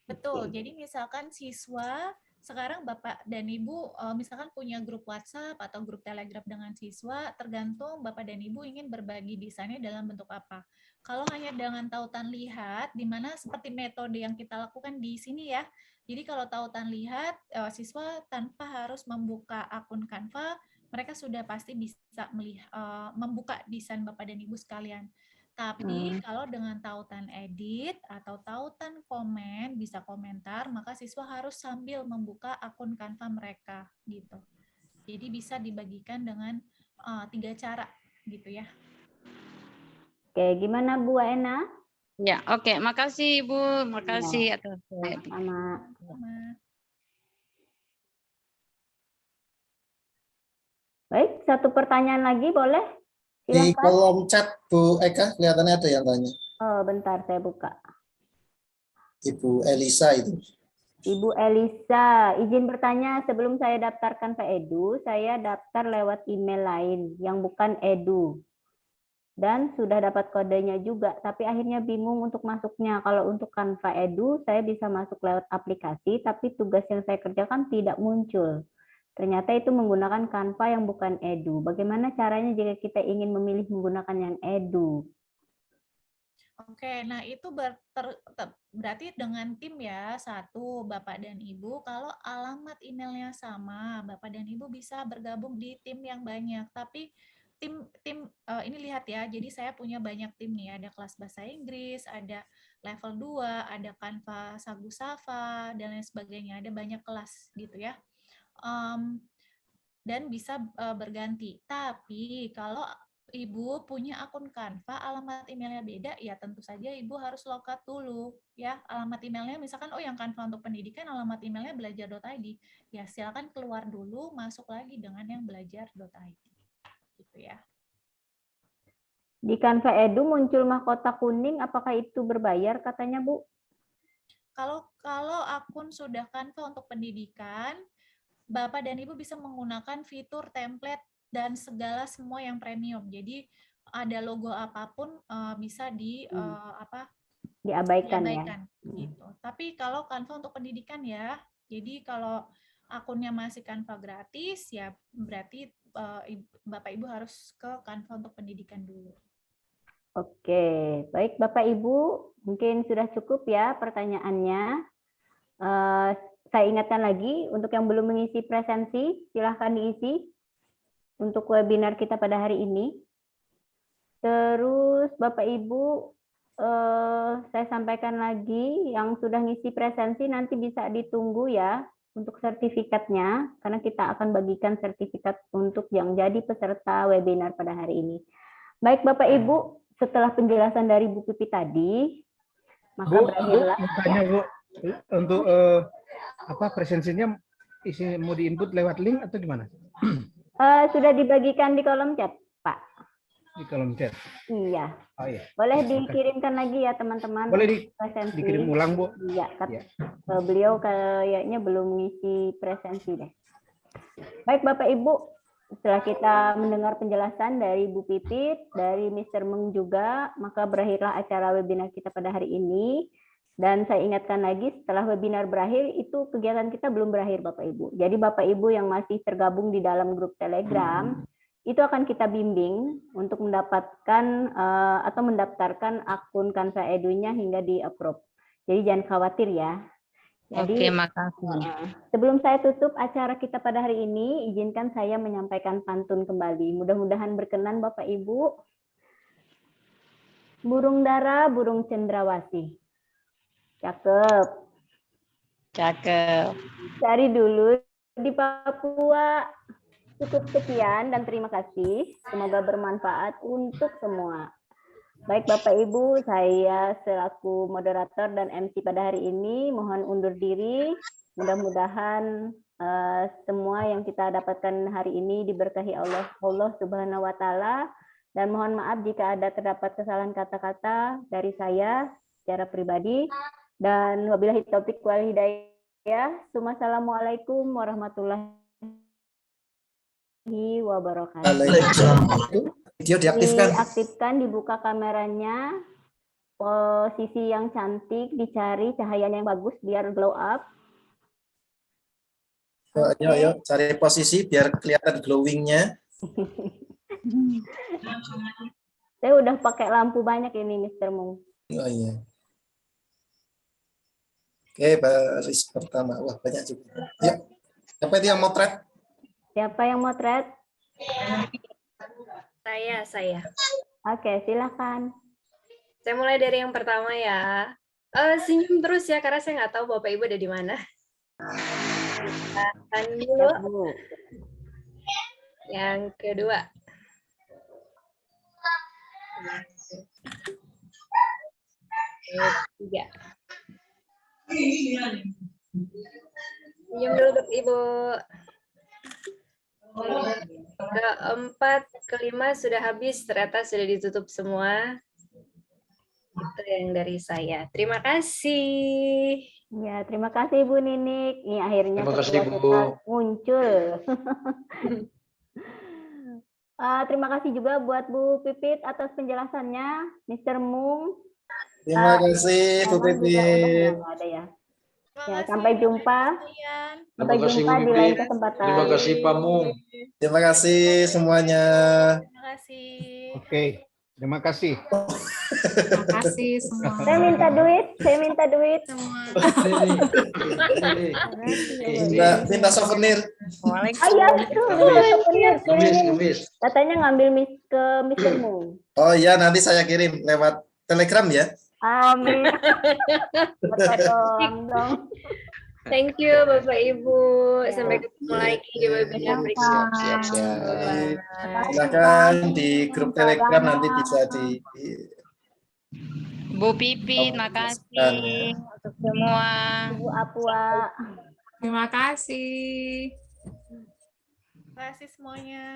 Betul, jadi misalkan siswa, sekarang Bapak dan Ibu misalkan punya grup WhatsApp atau grup Telegram dengan siswa, tergantung Bapak dan Ibu ingin berbagi desainnya dalam bentuk apa. Kalau hanya dengan tautan lihat, di mana seperti metode yang kita lakukan di sini ya. Jadi kalau tautan lihat, siswa tanpa harus membuka akun Canva, mereka sudah pasti bisa membuka desain Bapak dan Ibu sekalian. Tapi kalau dengan tautan edit atau tautan komen, bisa komentar, maka siswa harus sambil membuka akun Canva mereka gitu. Jadi bisa dibagikan dengan 3 cara gitu ya. Oke, gimana Bu Waena? Ya, oke. Makasih Ibu, makasih atas Sama. Baik, satu pertanyaan lagi boleh? Di Silakan. kolom chat Bu Eka kelihatannya ada yang tanya. Oh, bentar saya buka. Ibu Elisa itu. Ibu Elisa, izin bertanya, sebelum saya daftarkan ke Edu, saya daftar lewat email lain yang bukan Edu. Dan sudah dapat kodenya juga, tapi akhirnya bingung untuk masuknya. Kalau untuk Canva Edu, saya bisa masuk lewat aplikasi, tapi tugas yang saya kerjakan tidak muncul. Ternyata itu menggunakan Canva yang bukan Edu. Bagaimana caranya jika kita ingin memilih menggunakan yang Edu? Oke, nah itu berarti dengan tim ya, satu Bapak dan Ibu, kalau alamat emailnya sama, Bapak dan Ibu bisa bergabung di tim yang banyak. Tapi tim ini lihat ya, jadi saya punya banyak tim nih, ada kelas bahasa Inggris, ada level 2, ada Canva Sagu Safa, dan lain sebagainya, ada banyak kelas gitu ya. Dan bisa berganti. Tapi kalau Ibu punya akun Canva, alamat emailnya beda, ya tentu saja Ibu harus logout dulu. Ya, alamat emailnya misalkan, oh yang Canva untuk pendidikan, alamat emailnya belajar.id. Ya, silakan keluar dulu, masuk lagi dengan yang belajar.id. Gitu ya. Di Canva Edu muncul mahkota kuning, apakah itu berbayar katanya Bu? Kalau akun sudah Canva untuk pendidikan, Bapak dan Ibu bisa menggunakan fitur template dan semua yang premium. Jadi ada logo apapun bisa diabaikan ya. Gitu. Tapi kalau Canva untuk pendidikan ya, jadi kalau akunnya masih Canva gratis ya berarti Bapak Ibu harus ke Canva untuk pendidikan dulu. Oke, baik Bapak Ibu, mungkin sudah cukup ya pertanyaannya. Saya ingatkan lagi, untuk yang belum mengisi presensi, silahkan diisi untuk webinar kita pada hari ini. Terus Bapak Ibu, saya sampaikan lagi, yang sudah ngisi presensi nanti bisa ditunggu ya untuk sertifikatnya, karena kita akan bagikan sertifikat untuk yang jadi peserta webinar pada hari ini. Baik Bapak Ibu, setelah penjelasan dari Bu Pipi tadi, maka berakhirlah. Tanya Bu, untuk presensinya mau diinput lewat link atau gimana? Sudah dibagikan di kolom chat, Pak. Di kolom chat. Iya. Oh iya. Boleh dikirimkan lagi ya teman-teman. Boleh presensi. dikirim ulang Bu. Iya. Beliau kayaknya belum mengisi presensi deh. Baik Bapak Ibu. Setelah kita mendengar penjelasan dari Bu Pipit, dari Mr. Meng juga, maka berakhirlah acara webinar kita pada hari ini. Dan saya ingatkan lagi, setelah webinar berakhir, itu kegiatan kita belum berakhir Bapak Ibu. Jadi Bapak Ibu yang masih tergabung di dalam grup Telegram, itu akan kita bimbing untuk mendapatkan atau mendaftarkan akun Canva Edu-nya hingga di-approve. Jadi jangan khawatir ya. Jadi, oke, makasih. Sebelum saya tutup acara kita pada hari ini, izinkan saya menyampaikan pantun kembali. Mudah-mudahan berkenan Bapak Ibu. Burung dara, burung cendrawasih. Cakep. Cakep. Cari dulu di Papua. Cukup sekian dan terima kasih. Semoga bermanfaat untuk semua. Baik Bapak Ibu, saya selaku moderator dan MC pada hari ini mohon undur diri. Mudah-mudahan semua yang kita dapatkan hari ini diberkahi Allah Subhanahu wa taala, dan mohon maaf jika ada terdapat kesalahan kata-kata dari saya secara pribadi, dan wabillahi taufik wal hidayah. Wassalamualaikum warahmatullahi wabarakatuh. Video diaktifkan. Diaktifkan, dibuka kameranya, posisi yang cantik, dicari cahayanya yang bagus biar glow up. Ayo, cari posisi biar kelihatan glowingnya. Saya udah pakai lampu banyak ini, Mr. Mung. Oh iya. Oke, baris pertama. Wah, banyak juga. Yuk, siapa itu yang motret? Siapa yang motret? Saya. Oke, silakan. Saya mulai dari yang pertama ya. Senyum terus ya, karena saya nggak tahu Bapak Ibu ada di mana. Dulu. Yang kedua. 3. Senyum dulu Bapak Ibu. Keempat, kelima sudah habis, ternyata sudah ditutup semua. Itu yang dari saya. Terima kasih. Ya, terima kasih Ibu Ninik. Ini akhirnya Terima kasih, ketua Bu. kita muncul. Terima kasih juga buat Bu Pipit atas penjelasannya, Mr. Mung. Terima kasih Bu Herman juga udah Pipit. nggak ada ya. Ya, sampai jumpa. Sampai Terima kasih, jumpa Bu di lain Pipit. kesempatan. Terima kasih Pak Mung. Terima kasih semuanya. Terima kasih. Oke, terima kasih. Terima kasih semua. Saya minta duit, saya minta duit. Minta souvenir. Oh iya, betul, bener, kirimin. Ngemis. Katanya ngambil ke Mr. Mung. Oh iya, nanti saya kirim lewat Telegram ya. Amin. Tolong dong. Thank you Bapak Ibu. Sampai ketemu lagi di webinar berikutnya. Silakan di grup Telegram nanti bisa di Bu Pipit, makasih untuk semua. Bu Apua. Terima kasih. Terima kasih semuanya.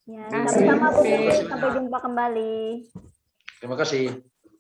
Ya, sama-sama Bu Pipit, sampai jumpa kembali. Terima kasih.